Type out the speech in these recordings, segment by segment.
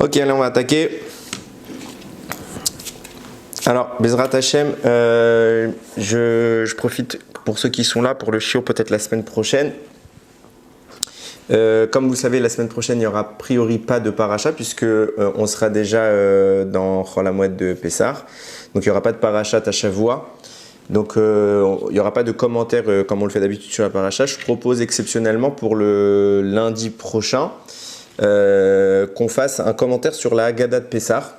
Ok, allez, on va attaquer. Alors, Bezrat Hashem, je profite pour ceux qui sont là pour le shiur peut-être la semaine prochaine. Comme vous le savez, la semaine prochaine, il n'y aura a priori pas de paracha puisque on sera déjà dans Chol HaMoed de Pessah. Donc, il n'y aura pas de parachat à Shavua. Donc, il n'y aura pas de commentaires comme on le fait d'habitude sur la paracha. Je propose exceptionnellement pour le lundi prochain qu'on fasse un commentaire sur la Haggadah de Pessah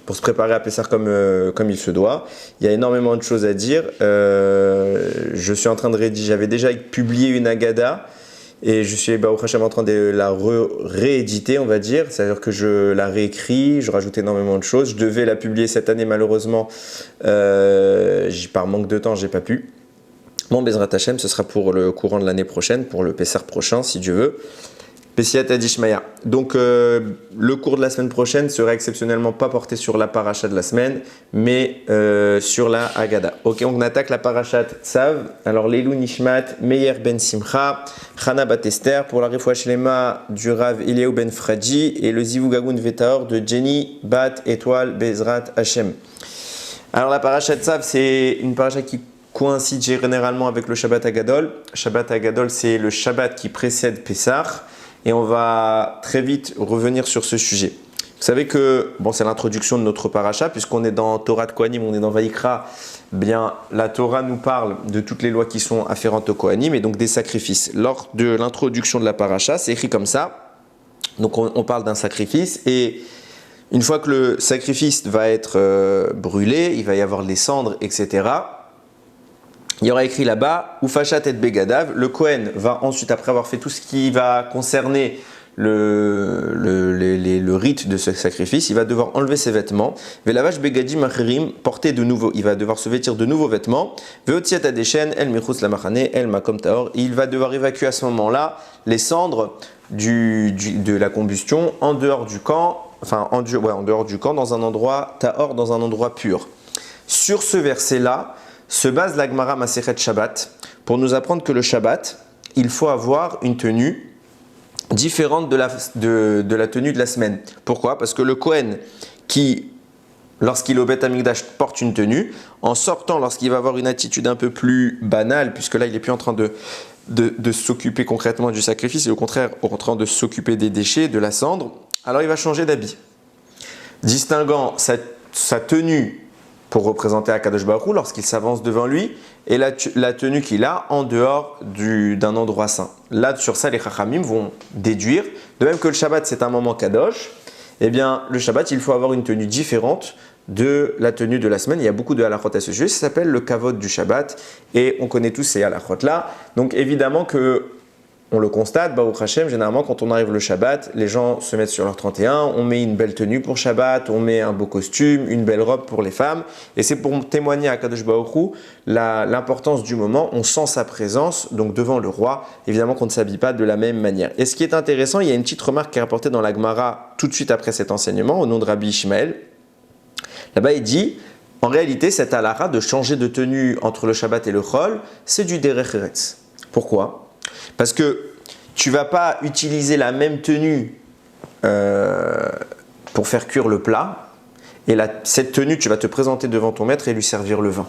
pour se préparer à Pessah comme il se doit. Il y a énormément de choses à dire. Je suis en train de rédiger, j'avais déjà publié une Haggadah et je suis Baruch Hashem en train de la rééditer, on va dire. C'est-à-dire que je la réécris, je rajoute énormément de choses. Je devais la publier cette année, malheureusement, par manque de temps, j'ai pas pu. Bon, Bezrat Hashem, ce sera pour le courant de l'année prochaine, pour le Pessah prochain, si Dieu veut. Pessiat Adishmaya. Donc, le cours de la semaine prochaine sera exceptionnellement pas porté sur la paracha de la semaine, mais sur la Haggadah. Ok, on attaque la parachat Tzav. Alors, Leilou Nishmat, Meyer ben Simcha, Chana bat Esther, pour la Refoua Shlema du Rav Eliyahu ben Fradi et le Zivugagun Vetaor de Jenny bat Étoile Bezrat Hashem. Alors, la parachat Tzav, c'est une paracha qui coïncide généralement avec le Shabbat Hagadol. Shabbat Hagadol, c'est le Shabbat qui précède Pessah. Et on va très vite revenir sur ce sujet. Vous savez que, c'est l'introduction de notre paracha, puisqu'on est dans Torah de Kohanim, on est dans Vaïkra. Bien, la Torah nous parle de toutes les lois qui sont afférentes au Kohanim et donc des sacrifices. Lors de l'introduction de la paracha, c'est écrit comme ça. Donc on parle d'un sacrifice et une fois que le sacrifice va être brûlé, il va y avoir les cendres, etc. Il y aura écrit là-bas, Ufachat et Begadav, le Kohen va ensuite, après avoir fait tout ce qui va concerner le rite de ce sacrifice, il va devoir enlever ses vêtements, Velavash Begadim Achirim, porter de nouveau, il va devoir se vêtir de nouveaux vêtements, Veotiat Adeshen, El Michus Lamachane, El Makom Taor, il va devoir évacuer à ce moment-là les cendres de la combustion en dehors du camp, en dehors du camp, dans un endroit Taor, dans un endroit pur. Sur ce verset-là, se base la Gemara Masechet Shabbat pour nous apprendre que le Shabbat, il faut avoir une tenue différente de la tenue de la semaine. Pourquoi ? Parce que le Kohen qui, lorsqu'il est au Beth Amikdash, porte une tenue, en sortant, lorsqu'il va avoir une attitude un peu plus banale, puisque là il n'est plus en train de s'occuper concrètement du sacrifice, il est au contraire en train de s'occuper des déchets, de la cendre, alors il va changer d'habit. Distinguant sa tenue pour représenter Akadosh Baruch Hu lorsqu'il s'avance devant lui et la tenue qu'il a en dehors d'un endroit saint. Là, sur ça, les Chachamim vont déduire, de même que le Shabbat c'est un moment Kadosh, eh bien le Shabbat il faut avoir une tenue différente de la tenue de la semaine. Il y a beaucoup de halachot à ce sujet, ça s'appelle le kavod du Shabbat et on connaît tous ces halachot là. Donc évidemment que on le constate, Baruch Hashem, généralement quand on arrive le Shabbat, les gens se mettent sur leur 31, on met une belle tenue pour Shabbat, on met un beau costume, une belle robe pour les femmes, et c'est pour témoigner à Kadosh Baruch Hu l'importance du moment, on sent sa présence, donc devant le roi, évidemment qu'on ne s'habille pas de la même manière. Et ce qui est intéressant, il y a une petite remarque qui est rapportée dans la Gemara tout de suite après cet enseignement, au nom de Rabbi Ishmael. Là-bas il dit, en réalité cette halakha de changer de tenue entre le Shabbat et le Chol, c'est du derech eretz. Pourquoi ? Parce que tu ne vas pas utiliser la même tenue pour faire cuire le plat et cette tenue, tu vas te présenter devant ton maître et lui servir le vin.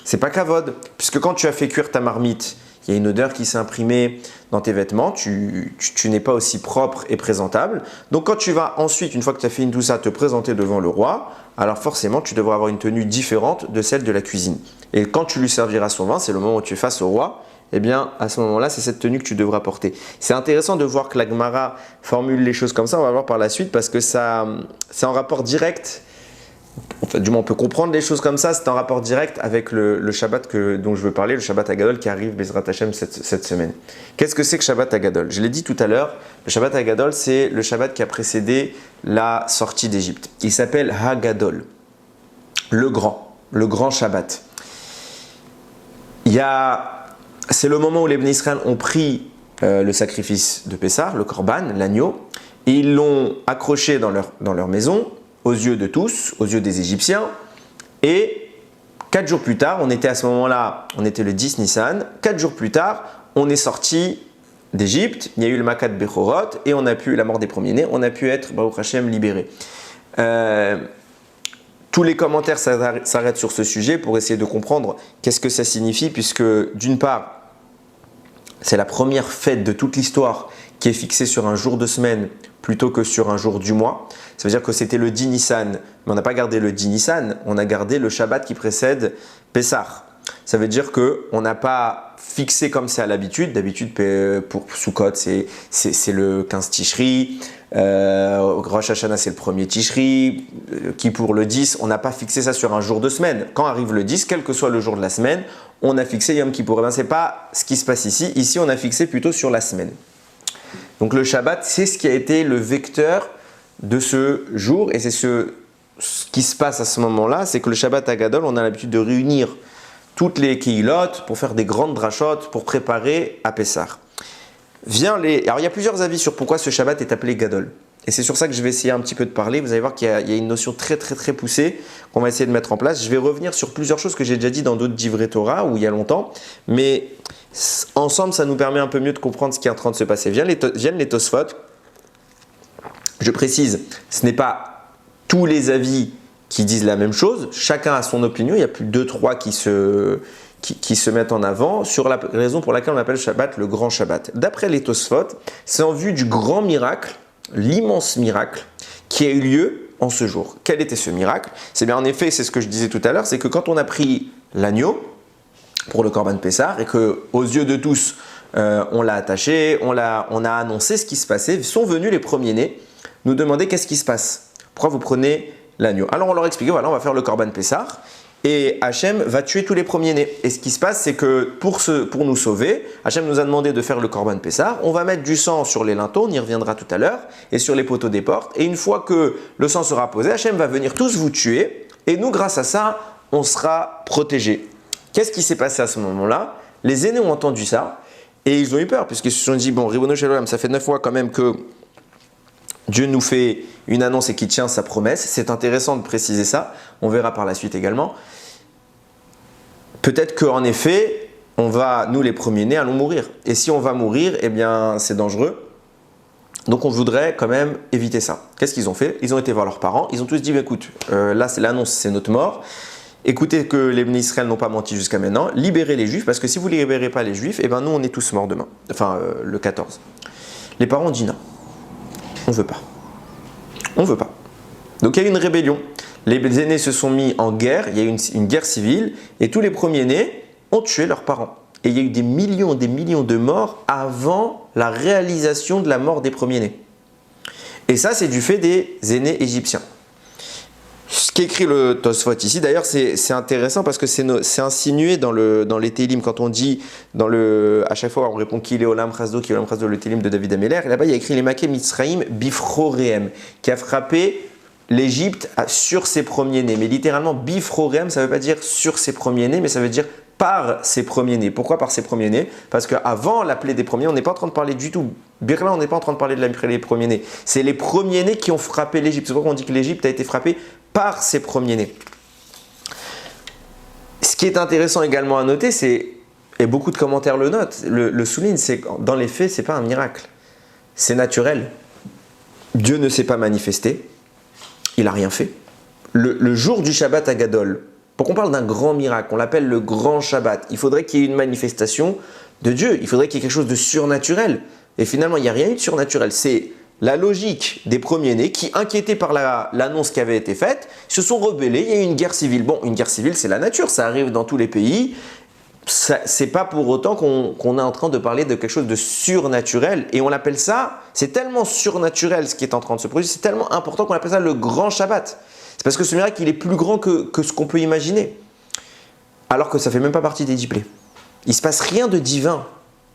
C'est pas kavod, puisque quand tu as fait cuire ta marmite, il y a une odeur qui s'est imprimée dans tes vêtements, tu n'es pas aussi propre et présentable. Donc quand tu vas ensuite, une fois que tu as fini tout ça, te présenter devant le roi, alors forcément tu devras avoir une tenue différente de celle de la cuisine. Et quand tu lui serviras son vin, c'est le moment où tu es face au roi, eh bien, à ce moment-là, c'est cette tenue que tu devras porter. C'est intéressant de voir que la Gemara formule les choses comme ça, on va voir par la suite, parce que c'est en rapport direct, du moins on peut comprendre les choses comme ça, c'est en rapport direct avec le Shabbat dont je veux parler, le Shabbat Hagadol qui arrive, Bezrat Hashem, cette semaine. Qu'est-ce que c'est que Shabbat Hagadol ? Je l'ai dit tout à l'heure, le Shabbat Hagadol, c'est le Shabbat qui a précédé la sortie d'Égypte. Il s'appelle Hagadol, le grand Shabbat. C'est le moment où les Bnei Israël ont pris le sacrifice de Pessah, le Korban, l'agneau, et ils l'ont accroché dans leur maison, aux yeux de tous, aux yeux des Égyptiens. Et 4 jours plus tard, on était à ce moment-là, on était le 10 Nissan, 4 jours plus tard, on est sorti d'Égypte, il y a eu le Makat Bechorot et on a pu, la mort des premiers-nés, on a pu être, Baruch Hashem, libérés. Tous les commentaires s'arrêtent sur ce sujet pour essayer de comprendre qu'est-ce que ça signifie, puisque d'une part, c'est la première fête de toute l'histoire qui est fixée sur un jour de semaine plutôt que sur un jour du mois. Ça veut dire que c'était le 10 Nissan, mais on n'a pas gardé le 10 Nissan, on a gardé le Shabbat qui précède Pessah. Ça veut dire qu'on n'a pas fixé comme c'est à l'habitude. D'habitude, pour Sukkot, c'est le 15 Tishri. Rosh Hashanah, c'est le premier Tishri. Kippour, le 10. On n'a pas fixé ça sur un jour de semaine. Quand arrive le 10, quel que soit le jour de la semaine, on a fixé Yom Kippour. Eh bien, ce n'est pas ce qui se passe ici. Ici, on a fixé plutôt sur la semaine. Donc, le Shabbat, c'est ce qui a été le vecteur de ce jour. Et c'est ce qui se passe à ce moment-là. C'est que le Shabbat Agadol, on a l'habitude de réunir toutes les kehilot pour faire des grandes drachot pour préparer à Pessah. Alors il y a plusieurs avis sur pourquoi ce Shabbat est appelé Gadol. Et c'est sur ça que je vais essayer un petit peu de parler. Vous allez voir qu'il y a une notion très poussée qu'on va essayer de mettre en place. Je vais revenir sur plusieurs choses que j'ai déjà dit dans d'autres Divrei Torah où il y a longtemps. Mais ensemble, ça nous permet un peu mieux de comprendre ce qui est en train de se passer. Viennent les Tosfot. Je précise, ce n'est pas tous les avis qui disent la même chose, chacun a son opinion, il y a plus de 2-3 qui se mettent en avant sur la raison pour laquelle on appelle Shabbat le grand Shabbat. D'après les Tosfot, c'est en vue du grand miracle, l'immense miracle qui a eu lieu en ce jour. Quel était ce miracle? C'est bien en effet, c'est ce que je disais tout à l'heure, c'est que quand on a pris l'agneau pour le Korban Pessah et que aux yeux de tous on l'a attaché, on a annoncé ce qui se passait, sont venus les premiers-nés nous demander qu'est-ce qui se passe, pourquoi vous prenez l'agneau. Alors on leur explique, voilà, on va faire le Korban Pessah et Hachem va tuer tous les premiers-nés. Et ce qui se passe, c'est que pour nous sauver, Hachem nous a demandé de faire le Korban Pessah. On va mettre du sang sur les linteaux, on y reviendra tout à l'heure, et sur les poteaux des portes. Et une fois que le sang sera posé, Hachem va venir tous vous tuer. Et nous, grâce à ça, on sera protégés. Qu'est-ce qui s'est passé à ce moment-là? Les aînés ont entendu ça et ils ont eu peur, puisqu'ils se sont dit, bon, Ribono Shel Olam, ça fait 9 mois quand même que Dieu nous fait une annonce et qu'il tient sa promesse. C'est intéressant de préciser ça. On verra par la suite également. Peut-être qu'en effet, nous les premiers-nés, allons mourir. Et si on va mourir, eh bien, c'est dangereux. Donc, on voudrait quand même éviter ça. Qu'est-ce qu'ils ont fait? Ils ont été voir leurs parents. Ils ont tous dit, écoute, là, c'est l'annonce, c'est notre mort. Écoutez que les bénis Israël n'ont pas menti jusqu'à maintenant. Libérez les Juifs, parce que si vous ne libérez pas les Juifs, eh bien, nous, on est tous morts demain. Enfin, le 14. Les parents ont dit non. On ne veut pas. On ne veut pas. Donc il y a eu une rébellion. Les aînés se sont mis en guerre, il y a eu une guerre civile et tous les premiers-nés ont tué leurs parents. Et il y a eu des millions de morts avant la réalisation de la mort des premiers-nés. Et ça, c'est du fait des aînés égyptiens. Ce qu'écrit le Tosfot ici, d'ailleurs, c'est intéressant parce que c'est insinué dans les Télim. Quand on dit, à chaque fois, on répond qui est Olam Chasdo, qui est Olam Chasdo, le Télim de David Améler. Et là-bas, il y a écrit les Maké Mitzraïm Bifroreem, qui a frappé l'Égypte sur ses premiers-nés. Mais littéralement, Bifroreem, ça ne veut pas dire sur ses premiers-nés, mais ça veut dire par ses premiers-nés. Pourquoi par ses premiers-nés? Parce qu'avant la plaie des premiers, on n'est pas en train de parler du tout. Birla, on n'est pas en train de parler de la plaie des premiers-nés. C'est les premiers-nés qui ont frappé l'Égypte. C'est pourquoi on dit que l'Égypte a été frappée par ses premiers-nés. Ce qui est intéressant également à noter, et beaucoup de commentaires le notent, le soulignent, c'est que dans les faits, ce n'est pas un miracle. C'est naturel. Dieu ne s'est pas manifesté. Il n'a rien fait. Le jour du Shabbat Agadol, pour qu'on parle d'un grand miracle, on l'appelle le grand Shabbat, il faudrait qu'il y ait une manifestation de Dieu. Il faudrait qu'il y ait quelque chose de surnaturel. Et finalement, il n'y a rien eu de surnaturel. C'est la logique des premiers-nés qui, inquiétés par l'annonce qui avait été faite, se sont rebellés. Il y a eu une guerre civile. Bon, une guerre civile, c'est la nature. Ça arrive dans tous les pays. C'est pas pour autant qu'on est en train de parler de quelque chose de surnaturel. Et on l'appelle ça, c'est tellement surnaturel ce qui est en train de se produire, c'est tellement important qu'on appelle ça le grand Shabbat. C'est parce que ce miracle, il est plus grand que ce qu'on peut imaginer. Alors que ça ne fait même pas partie des 10 plaies. Il ne se passe rien de divin.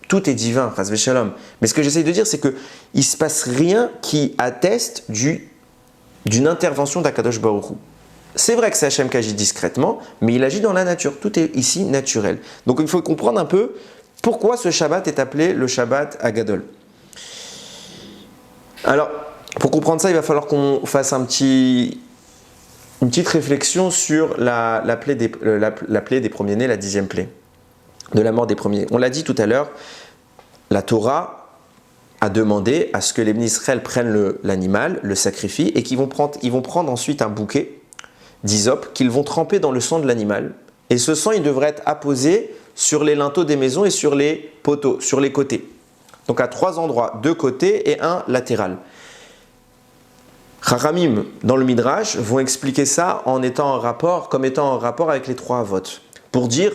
Tout est divin, Chas v'Shalom. Mais ce que j'essaye de dire, c'est qu'il ne se passe rien qui atteste d'une intervention d'Akadosh Baruch Hu. C'est vrai que c'est Hachem qui agit discrètement, mais il agit dans la nature. Tout est ici naturel. Donc il faut comprendre un peu pourquoi ce Shabbat est appelé le Shabbat Agadol. Alors, pour comprendre ça, il va falloir qu'on fasse une petite réflexion sur la plaie des premiers-nés, la 10e plaie, de la mort des premiers. On l'a dit tout à l'heure, la Torah a demandé à ce que les bénis Israël prennent l'animal, le sacrifient, et qu'ils vont prendre ensuite un bouquet d'hysope qu'ils vont tremper dans le sang de l'animal. Et ce sang, il devrait être apposé sur les linteaux des maisons et sur les poteaux, sur les côtés. Donc à 3 endroits, 2 côtés et 1 latéral. Chachamim, dans le Midrash, vont expliquer ça comme étant en rapport avec les 3 votes. Pour dire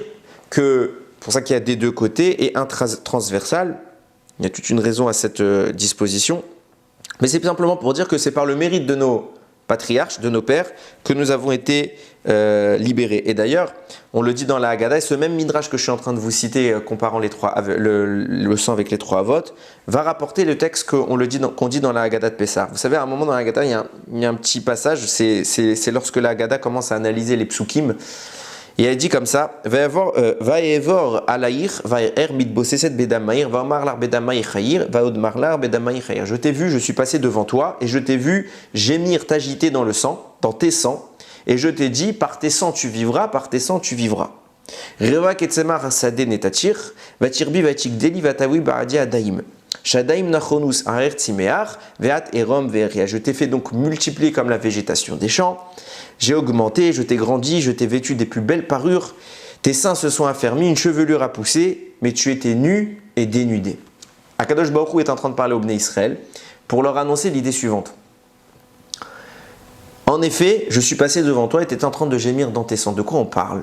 que, pour ça qu'il y a des 2 côtés et un transversal, il y a toute une raison à cette disposition. Mais c'est simplement pour dire que c'est par le mérite de nos patriarches, de nos pères, que nous avons été libérés. Et d'ailleurs, on le dit dans la Haggadah, et ce même Midrash que je suis en train de vous citer, comparant le sang avec les 3 votes, va rapporter le texte qu'on dit dans la Haggadah de Pessah. Vous savez, à un moment dans la Haggadah, il y a un petit passage, c'est lorsque la Haggadah commence à analyser les psukim. Et elle dit comme ça, Vaevor alaïr, vaer mitboseset bedamaïr, vamarlar bedamaïr chayir, vaodmarlar bedamaïr chayir. Je t'ai vu, je suis passé devant toi, et je t'ai vu gémir, t'agiter dans le sang, dans tes sangs, et je t'ai dit, par tes sangs tu vivras, par tes sangs tu vivras. Reva ketsemar sade netatir, vatirbi vatikdeli vatawi baradi adaim. Shadaim nachonus arer tzimear, veat erom veria. Je t'ai fait donc multiplier comme la végétation des champs. J'ai augmenté, je t'ai grandi, je t'ai vêtu des plus belles parures. Tes seins se sont affermis, une chevelure a poussé, mais tu étais nu et dénudé. Akadosh Baruch Hu est en train de parler aux Bnei Israël pour leur annoncer l'idée suivante. En effet, je suis passé devant toi et tu étais en train de gémir dans tes sangs. De quoi on parle?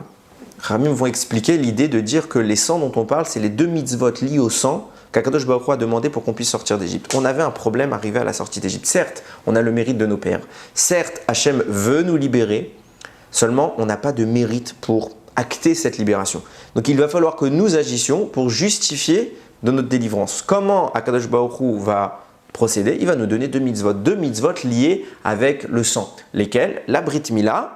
Ramim vont expliquer l'idée de dire que les sangs dont on parle, c'est les 2 mitzvot liés au sang qu'Akadosh Baruch Hu a demandé pour qu'on puisse sortir d'Égypte. On avait un problème arrivé à la sortie d'Égypte. Certes, on a le mérite de nos pères. Certes, Hachem veut nous libérer. Seulement, on n'a pas de mérite pour acter cette libération. Donc, il va falloir que nous agissions pour justifier de notre délivrance. Comment Akadosh Baruch Hu va procéder? Il va nous donner 2 mitzvot liés avec le sang. Lesquels? La Brit Mila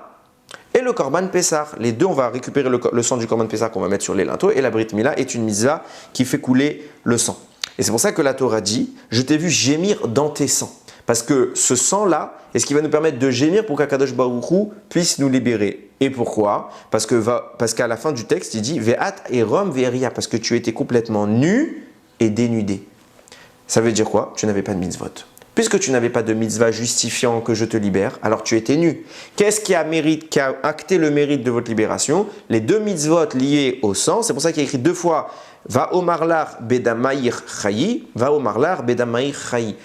et le Korban Pessah. Les deux, on va récupérer le sang du Korban Pessah qu'on va mettre sur les linteaux, et la Brit Mila est une mitzvah qui fait couler le sang. Et c'est pour ça que la Torah dit « Je t'ai vu gémir dans tes sangs ». Parce que ce sang-là est ce qui va nous permettre de gémir pour qu'Akadosh Baruch Hu puisse nous libérer. Et pourquoi? Parce qu'à la fin du texte, il dit « Ve'at erom ve'eria » parce que tu étais complètement nu et dénudé. Ça veut dire quoi? Tu n'avais pas de mitzvot. Puisque tu n'avais pas de mitzvah justifiant que je te libère, alors tu étais nu. Qu'est-ce qui a acté le mérite de votre libération? Les 2 mitzvot liés au sang. C'est pour ça qu'il y a écrit 2 fois Va omarlar bedamaïr chayi, va omarlar bedamaïr chayi.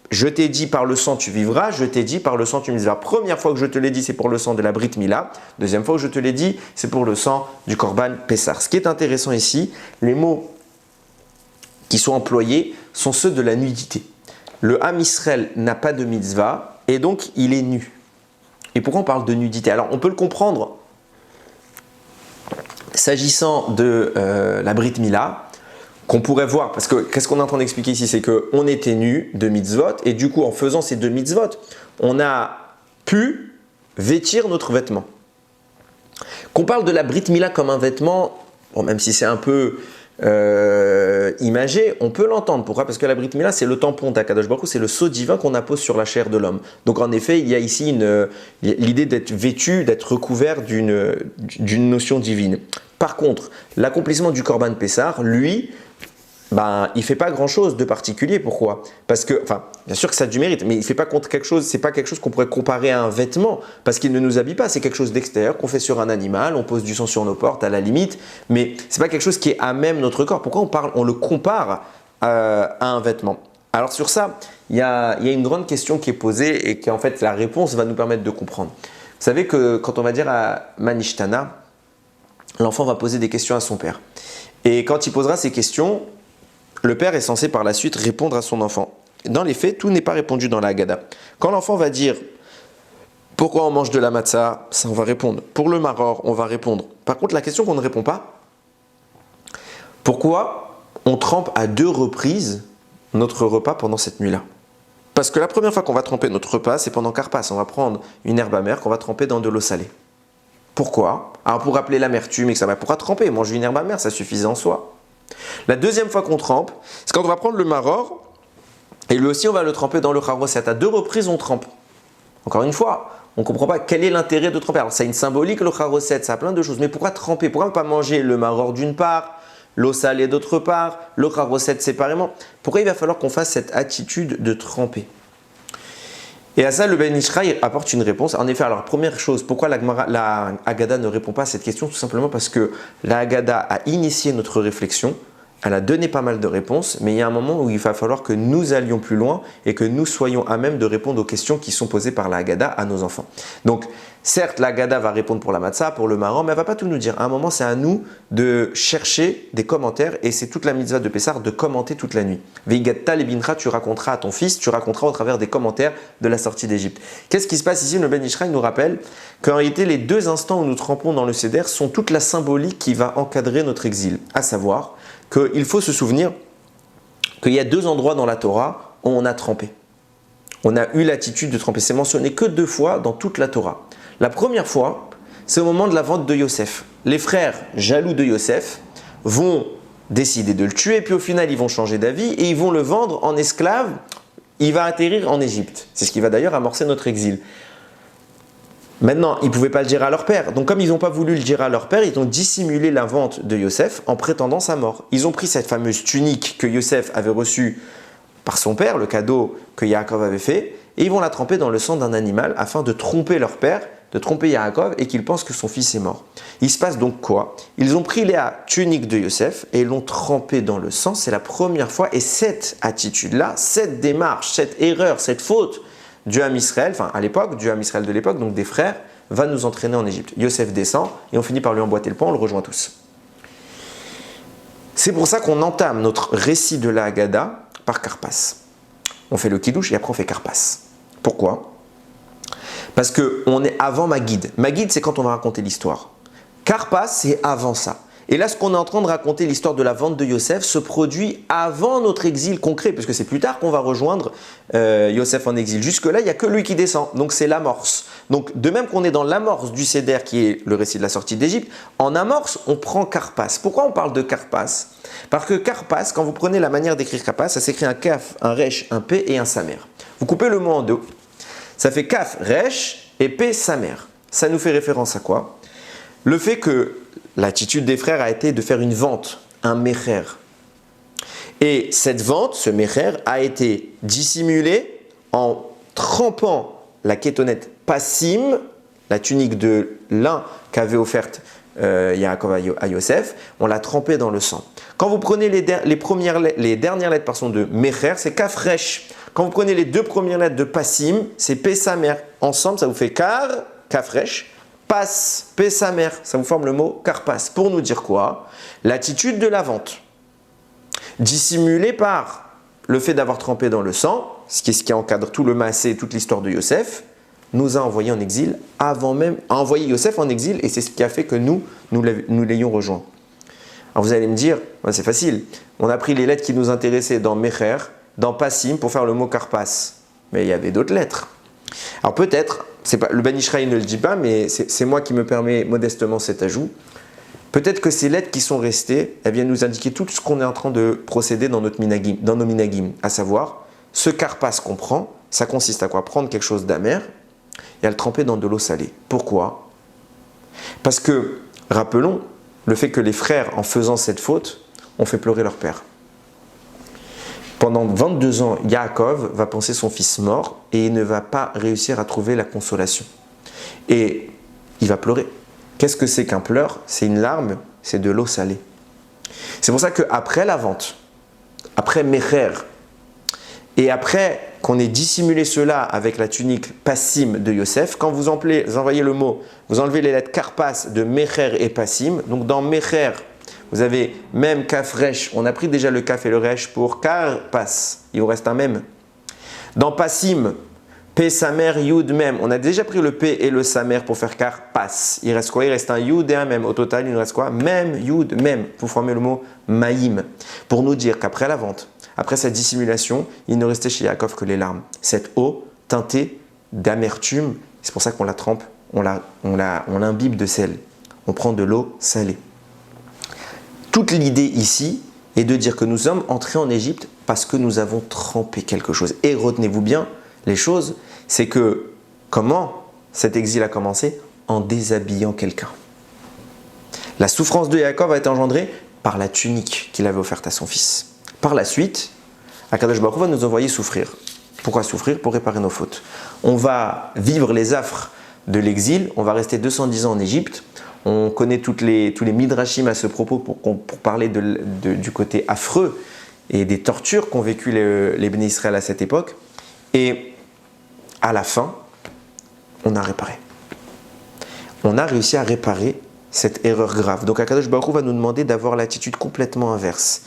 Je t'ai dit par le sang tu vivras, je t'ai dit par le sang tu vivras. Première fois que je te l'ai dit, c'est pour le sang de la Brit Mila. Deuxième fois que je te l'ai dit, c'est pour le sang du Korban Pessah. Ce qui est intéressant ici, les mots qui sont employés sont ceux de la nudité. Le Ham Israël n'a pas de mitzvah et donc il est nu. Et pourquoi on parle de nudité? Alors on peut le comprendre s'agissant de la Brit Mila, qu'on pourrait voir, parce que qu'est-ce qu'on est en train d'expliquer ici? C'est qu'on était nu de mitzvot et du coup en faisant ces 2 mitzvot, on a pu vêtir notre vêtement. Qu'on parle de la Brit Mila comme un vêtement, bon, même si c'est un peu imagé, on peut l'entendre. Pourquoi? Parce que la Brit Mila, c'est le tampon d'Akadosh Baruch Hu, c'est le sceau divin qu'on appose sur la chair de l'homme. Donc en effet, il y a ici l'idée d'être vêtu, d'être recouvert d'une notion divine. Par contre, l'accomplissement du Korban Pessah, lui, il ne fait pas grand-chose de particulier. Pourquoi? Parce que, bien sûr que ça a du mérite, mais il ne fait pas contre quelque chose, c'est pas quelque chose qu'on pourrait comparer à un vêtement, parce qu'il ne nous habille pas, c'est quelque chose d'extérieur qu'on fait sur un animal, on pose du sang sur nos portes à la limite, mais ce n'est pas quelque chose qui est à même notre corps. Pourquoi on le compare à un vêtement? Alors sur ça, il y a une grande question qui est posée et qu'en fait la réponse va nous permettre de comprendre. Vous savez que quand on va dire à Manishtana, l'enfant va poser des questions à son père. Et quand il posera ces questions, le père est censé par la suite répondre à son enfant. Dans les faits, tout n'est pas répondu dans la Haggadah. Quand l'enfant va dire « Pourquoi on mange de la matzah ?» ça on va répondre. Pour le maror, on va répondre. Par contre, la question qu'on ne répond pas, pourquoi on trempe à 2 reprises notre repas pendant cette nuit-là? Parce que la première fois qu'on va tremper notre repas, c'est pendant Karpas. On va prendre une herbe amère qu'on va tremper dans de l'eau salée. Pourquoi? Alors pour rappeler l'amertume et que ça va pourra tremper, manger une herbe amère, ça suffisait en soi. La deuxième fois qu'on trempe, c'est quand on va prendre le maror et lui aussi on va le tremper dans le charoset. À 2 reprises on trempe. Encore une fois, on ne comprend pas quel est l'intérêt de tremper. Alors ça a une symbolique le charoset, ça a plein de choses. Mais pourquoi tremper? Pourquoi ne pas manger le maror d'une part, l'eau salée d'autre part, le charosset séparément. Pourquoi il va falloir qu'on fasse cette attitude de tremper? Et à ça, le Ben Ishraï apporte une réponse. En effet, alors première chose, pourquoi la Haggadah ne répond pas à cette question? Tout simplement parce que la Haggadah a initié notre réflexion, elle a donné pas mal de réponses, mais il y a un moment où il va falloir que nous allions plus loin et que nous soyons à même de répondre aux questions qui sont posées par la Haggadah à nos enfants. Donc, certes, la Haggadah va répondre pour la matzah, pour le maror, mais elle ne va pas tout nous dire. À un moment, c'est à nous de chercher des commentaires et c'est toute la mitzvah de Pessah de commenter toute la nuit. Veigatta lebincha, tu raconteras à ton fils, tu raconteras au travers des commentaires de la sortie d'Égypte. Qu'est-ce qui se passe ici? Le Ben Ishraï nous rappelle qu'en réalité, les deux instants où nous trempons dans le Seder sont toute la symbolique qui va encadrer notre exil, à savoir qu'il faut se souvenir qu'il y a deux endroits dans la Torah où on a trempé. On a eu l'attitude de tremper. C'est mentionné que 2 fois dans toute la Torah. La première fois, c'est au moment de la vente de Yosef. Les frères jaloux de Yosef vont décider de le tuer, puis au final, ils vont changer d'avis et ils vont le vendre en esclave. Il va atterrir en Égypte. C'est ce qui va d'ailleurs amorcer notre exil. Maintenant, ils ne pouvaient pas le dire à leur père. Donc, comme ils n'ont pas voulu le dire à leur père, ils ont dissimulé la vente de Yosef en prétendant sa mort. Ils ont pris cette fameuse tunique que Yosef avait reçue par son père, le cadeau que Yaakov avait fait, et ils vont la tremper dans le sang d'un animal afin de tromper leur père, de tromper Yaakov et qu'il pense que son fils est mort. Il se passe donc quoi? Ils ont pris la tunique de Yosef et l'ont trempée dans le sang. C'est la première fois. Et cette attitude-là, cette démarche, cette erreur, cette faute du Ham Israël, enfin à l'époque, du Ham Israël de l'époque, donc des frères, va nous entraîner en Égypte. Yosef descend et on finit par lui emboîter le poing, on le rejoint tous. C'est pour ça qu'on entame notre récit de la Haggadah par Karpas. On fait le Kiddush et après on fait Karpas. Pourquoi? Parce qu'on est avant Magid. Magid, c'est quand on va raconter l'histoire. Karpas, c'est avant ça. Et là, ce qu'on est en train de raconter, l'histoire de la vente de Yosef, se produit avant notre exil concret, puisque c'est plus tard qu'on va rejoindre Yosef en exil. Jusque-là, il n'y a que lui qui descend, donc c'est l'amorce. Donc de même qu'on est dans l'amorce du Seder, qui est le récit de la sortie d'Égypte, en amorce, on prend Karpas. Pourquoi on parle de Karpas? Parce que Karpas, quand vous prenez la manière d'écrire Karpas, ça s'écrit un Kaf, un Resh, un P et un Samer. Vous coupez le mot en deux, ça fait Kaf, Resh et P, Samer. Ça nous fait référence à quoi? Le fait que l'attitude des frères a été de faire une vente, un mecher. Et cette vente, ce mecher, a été dissimulé en trempant la kétonette passim, la tunique de lin qu'avait offerte Yaakov à Yosef, on l'a trempée dans le sang. Quand vous prenez les dernières lettres de mecher, c'est kafresh. Quand vous prenez les 2 premières lettres de passim, c'est pesamer. Ensemble, ça vous fait kar, kafresh. Pas, Pesamer, ça vous forme le mot Karpas. Pour nous dire quoi? L'attitude de la vente, dissimulée par le fait d'avoir trempé dans le sang, ce qui encadre tout le massé et toute l'histoire de Yosef, nous a envoyé en exil avant même, a envoyé Yosef en exil et c'est ce qui a fait que nous l'ayons rejoint. Alors vous allez me dire, c'est facile, on a pris les lettres qui nous intéressaient dans Mecher, dans Passim pour faire le mot Karpas, mais il y avait d'autres lettres. Alors peut-être, le Ben Ishraï ne le dit pas, mais c'est moi qui me permets modestement cet ajout. Peut-être que ces lettres qui sont restées, elles viennent nous indiquer tout ce qu'on est en train de procéder dans nos minagim, à savoir, ce karpas qu'on prend, ça consiste à quoi? Prendre quelque chose d'amer et à le tremper dans de l'eau salée. Pourquoi? Parce que, rappelons, le fait que les frères, en faisant cette faute, ont fait pleurer leur père. Pendant 22 ans, Yaakov va penser son fils mort et il ne va pas réussir à trouver la consolation. Et il va pleurer. Qu'est-ce que c'est qu'un pleur? C'est une larme, c'est de l'eau salée. C'est pour ça qu'après la vente, après Mecher, et après qu'on ait dissimulé cela avec la tunique passim de Yosef, quand vous envoyez le mot, vous enlevez les lettres karpas de Mecher et passim, donc dans Mecher, vous avez même kaf resh, on a pris déjà le kaf et le resh pour karpas, il vous reste un même. Dans passim, p samer yud mem, on a déjà pris le p et le samer pour faire karpas. Il reste quoi? Il reste un yud et un mem. Au total, il nous reste quoi? Mem, yud, mem. Vous formez le mot maïm pour nous dire qu'après la vente, après cette dissimulation, il ne restait chez Yaakov que les larmes. Cette eau teintée d'amertume, c'est pour ça qu'on la trempe, on l'imbibe de sel. On prend de l'eau salée. Toute l'idée ici est de dire que nous sommes entrés en Égypte parce que nous avons trempé quelque chose. Et retenez-vous bien les choses, c'est que comment cet exil a commencé? En déshabillant quelqu'un. La souffrance de Yaakov a été engendrée par la tunique qu'il avait offerte à son fils. Par la suite, Akadosh Baruch Hu va nous envoyer souffrir. Pourquoi souffrir? Pour réparer nos fautes. On va vivre les affres de l'exil, on va rester 210 ans en Égypte. On connaît tous les midrashim à ce propos pour parler du côté affreux et des tortures qu'ont vécu les Béné Israël à cette époque. Et à la fin, on a réparé. On a réussi à réparer cette erreur grave. Donc Akadosh Baruch Hu va nous demander d'avoir l'attitude complètement inverse.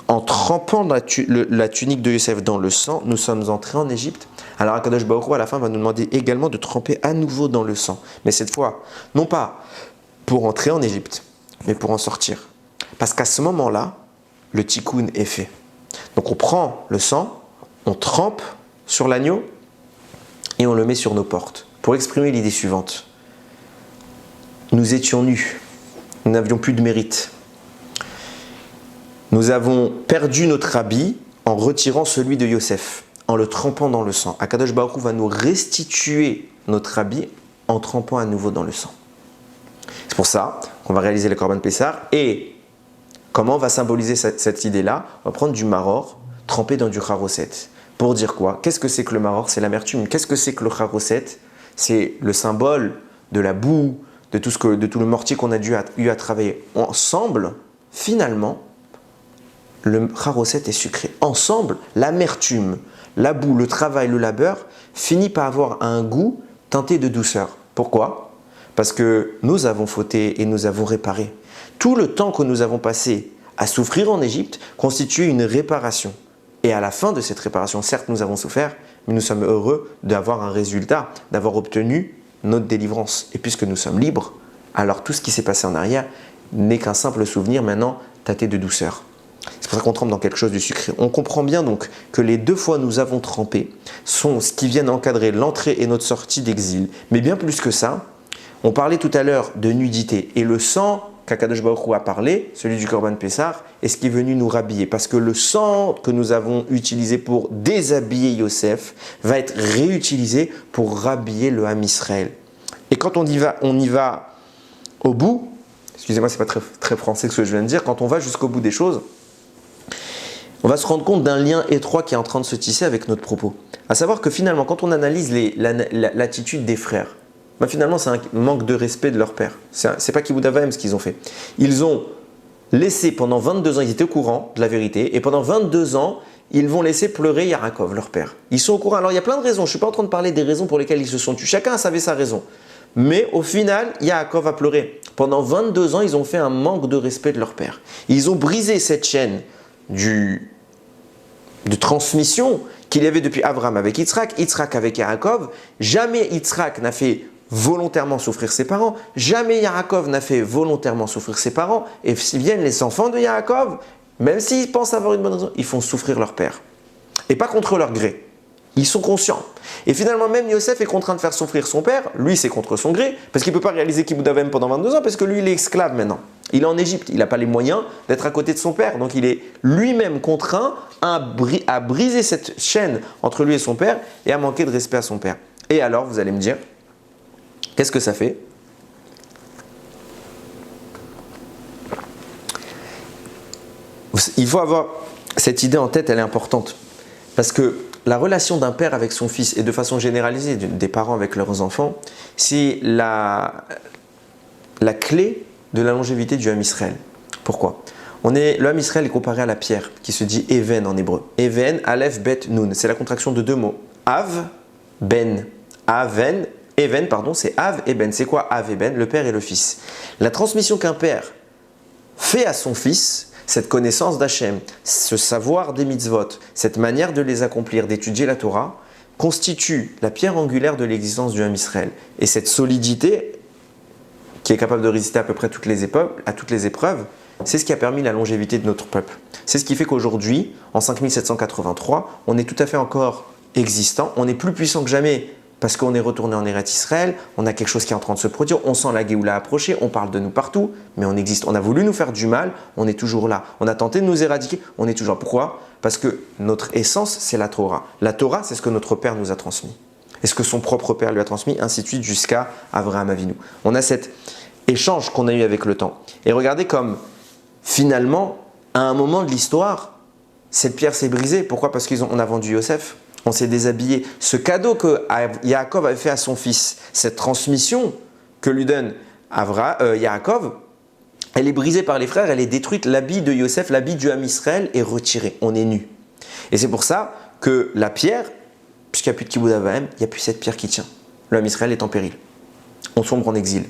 En trempant la tunique de Yosef dans le sang, nous sommes entrés en Égypte. Alors Akadosh Baruch Hu à la fin va nous demander également de tremper à nouveau dans le sang. Mais cette fois, non pas pour entrer en Égypte, mais pour en sortir. Parce qu'à ce moment-là, le tikkun est fait. Donc on prend le sang, on trempe sur l'agneau et on le met sur nos portes. Pour exprimer l'idée suivante. Nous étions nus, nous n'avions plus de mérite. Nous avons perdu notre habit en retirant celui de Yosef, en le trempant dans le sang. Akadosh Baruch Hu va nous restituer notre habit en trempant à nouveau dans le sang. C'est pour ça qu'on va réaliser le Korban Pessah. Et comment on va symboliser cette idée-là? On va prendre du maror trempé dans du charoset. Pour dire quoi? Qu'est-ce que c'est que le maror? C'est l'amertume. Qu'est-ce que c'est que le charoset? C'est le symbole de la boue, de tout le mortier qu'on a eu à travailler ensemble. Finalement, le charoset est sucré. Ensemble, l'amertume, la boue, le travail, le labeur finit par avoir un goût teinté de douceur. Pourquoi? Parce que nous avons fauté et nous avons réparé. Tout le temps que nous avons passé à souffrir en Égypte constitue une réparation. Et à la fin de cette réparation, certes nous avons souffert, mais nous sommes heureux d'avoir un résultat, d'avoir obtenu notre délivrance. Et puisque nous sommes libres, alors tout ce qui s'est passé en arrière n'est qu'un simple souvenir maintenant tâté de douceur. C'est pour ça qu'on trempe dans quelque chose de sucré. On comprend bien donc que les 2 fois nous avons trempé sont ce qui viennent encadrer l'entrée et notre sortie d'exil. Mais bien plus que ça, on parlait tout à l'heure de nudité. Et le sang qu'Akadosh Baruch Hu a parlé, celui du Korban Pessah, est ce qui est venu nous rhabiller. Parce que le sang que nous avons utilisé pour déshabiller Yosef va être réutilisé pour rhabiller le Ham Israël. Et quand on y va au bout, excusez-moi, c'est pas très, très français ce que je viens de dire, quand on va jusqu'au bout des choses, on va se rendre compte d'un lien étroit qui est en train de se tisser avec notre propos. À savoir que finalement, quand on analyse l'attitude des frères, finalement c'est un manque de respect de leur père. C'est pas Kibud Av Va'em ce qu'ils ont fait. Ils ont laissé pendant 22 ans, ils étaient au courant de la vérité, et pendant 22 ans, ils vont laisser pleurer Yaakov, leur père. Ils sont au courant. Alors il y a plein de raisons, je ne suis pas en train de parler des raisons pour lesquelles ils se sont tués. Chacun savait sa raison. Mais au final, Yaakov a pleuré. Pendant 22 ans, ils ont fait un manque de respect de leur père. Ils ont brisé cette chaîne de transmission qu'il y avait depuis Abraham avec Yitzhak, Yitzhak avec Yaakov. Jamais Yitzhak n'a fait volontairement souffrir ses parents. Jamais Yaakov n'a fait volontairement souffrir ses parents. Et si viennent les enfants de Yaakov, même s'ils pensent avoir une bonne raison, ils font souffrir leur père. Et pas contre leur gré. Ils sont conscients. Et finalement, même Yosef est contraint de faire souffrir son père. Lui, c'est contre son gré, parce qu'il ne peut pas réaliser Kibud Av Va'em pendant 22 ans, parce que lui, il est esclave maintenant. Il est en Égypte. Il n'a pas les moyens d'être à côté de son père. Donc, il est lui-même contraint à briser cette chaîne entre lui et son père et à manquer de respect à son père. Et alors, vous allez me dire, qu'est-ce que ça fait? Il faut avoir cette idée en tête, elle est importante. Parce que la relation d'un père avec son fils et de façon généralisée des parents avec leurs enfants, c'est la clé de la longévité du Ham Israël. Pourquoi? Le Ham Israël est comparé à la pierre qui se dit Even en hébreu. Even, Aleph, Bet, Nun. C'est la contraction de 2 mots. Av, Ben. Aven, Even, pardon, c'est Av et Ben. C'est quoi Av et Ben? Le père et le fils. La transmission qu'un père fait à son fils, cette connaissance d'Hachem, ce savoir des mitzvot, cette manière de les accomplir, d'étudier la Torah, constitue la pierre angulaire de l'existence du Ham Israël. Et cette solidité, qui est capable de résister à peu près toutes les épreuves, c'est ce qui a permis la longévité de notre peuple. C'est ce qui fait qu'aujourd'hui, en 5783, on est tout à fait encore existant, on est plus puissant que jamais, parce qu'on est retourné en Eretz Israël, on a quelque chose qui est en train de se produire, on sent la Géoula approcher, on parle de nous partout, mais on existe. On a voulu nous faire du mal, on est toujours là. On a tenté de nous éradiquer, on est toujours là. Pourquoi? Parce que notre essence, c'est la Torah. La Torah, c'est ce que notre père nous a transmis. Et ce que son propre père lui a transmis, ainsi de suite, jusqu'à Avraham Avinu. On a cet échange qu'on a eu avec le temps. Et regardez comme finalement, à un moment de l'histoire, cette pierre s'est brisée. Pourquoi? Parce qu'on a vendu Yosef, on s'est déshabillé. Ce cadeau que Yaakov avait fait à son fils, cette transmission que lui donne Yaakov, elle est brisée par les frères, elle est détruite. L'habit de Yosef, l'habit du Ham Israël est retiré. On est nu. Et c'est pour ça que la pierre, puisqu'il n'y a plus de Kibbout Avahem, il n'y a plus cette pierre qui tient. Le Ham Israël est en péril. On sombre en exil.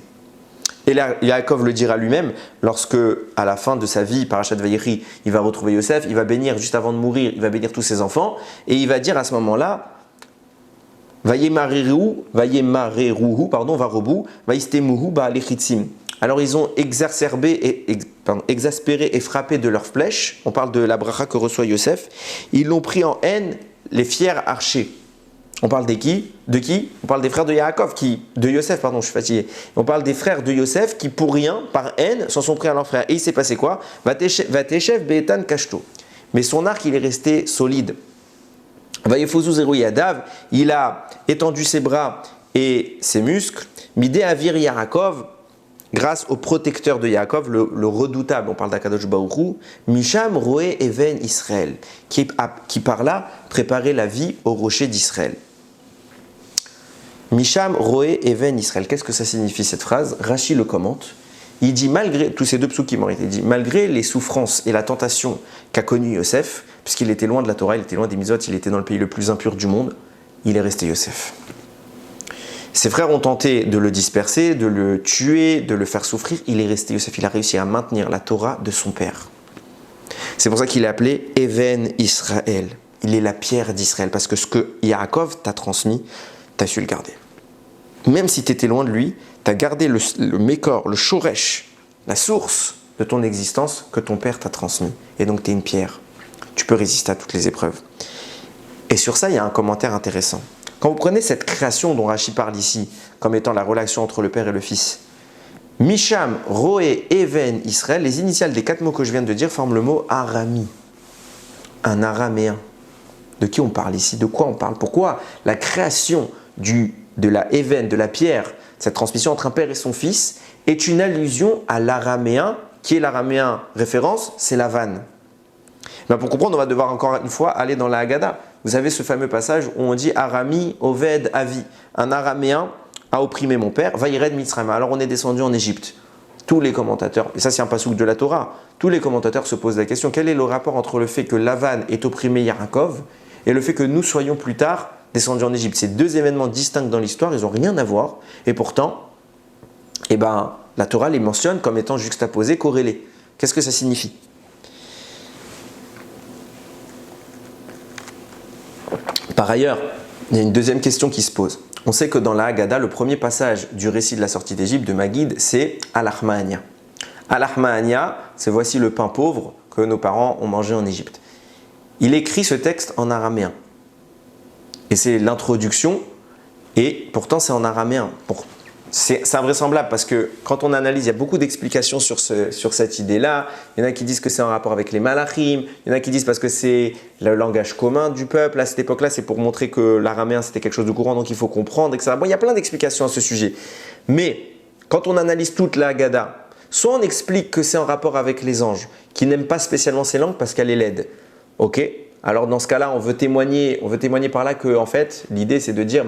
Et là, Yaakov le dira lui-même, lorsque, à la fin de sa vie, Parashat Vayikri, il va retrouver Yosef, il va bénir, juste avant de mourir, il va bénir tous ses enfants, et il va dire à ce moment-là, Vayemareruhu, varobu, Vaistemuhu, Ba'alechitzim. Alors ils ont exaspéré et frappé de leurs flèches, on parle de la bracha que reçoit Yosef, ils l'ont pris en haine, les fiers archers. On parle de qui? On parle des frères de Yaakov, de Yosef, pardon, je suis fatigué. On parle des frères de Yosef qui, pour rien, par haine, s'en sont pris à leurs frères. Et il s'est passé quoi? Vateshev be'etan kashto. Mais son arc, il est resté solide. Vayefozu zeru yadav, il a étendu ses bras et ses muscles. Midé avir Yaakov, grâce au protecteur de Yaakov, le redoutable, on parle d'Akadosh Baruch Hu, Misham roé even Israël, qui par là préparait la vie au rocher d'Israël. Misham roé even Israël. Qu'est-ce que ça signifie cette phrase? Rashi le commente. Il dit, malgré tous ces deux psukim, il dit, malgré les souffrances et la tentation qu'a connu Yosef, puisqu'il était loin de la Torah, il était loin des mitzvot, il était dans le pays le plus impur du monde, il est resté Yosef. Ses frères ont tenté de le disperser, de le tuer, de le faire souffrir. Il est resté Yosef. Il a réussi à maintenir la Torah de son père. C'est pour ça qu'il est appelé Even Israël. Il est la pierre d'Israël. Parce que ce que Yaakov t'a transmis, tu as su le garder. Même si tu étais loin de lui, tu as gardé le Mékor, le Shoresh, la source de ton existence que ton père t'a transmis. Et donc tu es une pierre. Tu peux résister à toutes les épreuves. Et sur ça, il y a un commentaire intéressant. Quand vous prenez cette création dont Rashi parle ici, comme étant la relation entre le père et le fils, Misham, Roé, Even, Israël, les initiales des 4 mots que je viens de dire forment le mot Arami, un araméen. De qui on parle ici? De quoi on parle? Pourquoi la création de la Even, de la pierre, cette transmission entre un père et son fils, est une allusion à l'araméen, qui est l'araméen référence, c'est la vanne. Ben pour comprendre, on va devoir encore une fois aller dans la Haggadah. Vous avez ce fameux passage où on dit Arami, Oved, Avi. Un araméen a opprimé mon père, Vayired Mitzrayim. Alors on est descendu en Égypte. Tous les commentateurs, et ça c'est un passouk de la Torah, tous les commentateurs se posent la question, quel est le rapport entre le fait que Lavan ait opprimé Yaakov et le fait que nous soyons plus tard descendus en Égypte? Ces deux événements distincts dans l'histoire, ils n'ont rien à voir. Et pourtant, la Torah les mentionne comme étant juxtaposés, corrélés. Qu'est-ce que ça signifie? Par ailleurs, il y a une deuxième question qui se pose. On sait que dans la Haggadah, le premier passage du récit de la sortie d'Égypte de Maguide, c'est Al-Ahma'ania. Al-Ahma'ania, c'est voici le pain pauvre que nos parents ont mangé en Égypte. Il écrit ce texte en araméen. Et c'est l'introduction, et pourtant c'est en araméen. C'est invraisemblable parce que quand on analyse, il y a beaucoup d'explications sur cette idée-là. Il y en a qui disent que c'est en rapport avec les malachim, il y en a qui disent parce que c'est le langage commun du peuple. À cette époque-là, c'est pour montrer que l'araméen c'était quelque chose de courant, donc il faut comprendre, etc. Bon, il y a plein d'explications à ce sujet. Mais quand on analyse toute la Haggadah, soit on explique que c'est en rapport avec les anges, qui n'aiment pas spécialement ces langues parce qu'elle est laide. Ok? Alors dans ce cas-là, on veut témoigner par là que en fait, l'idée c'est de dire,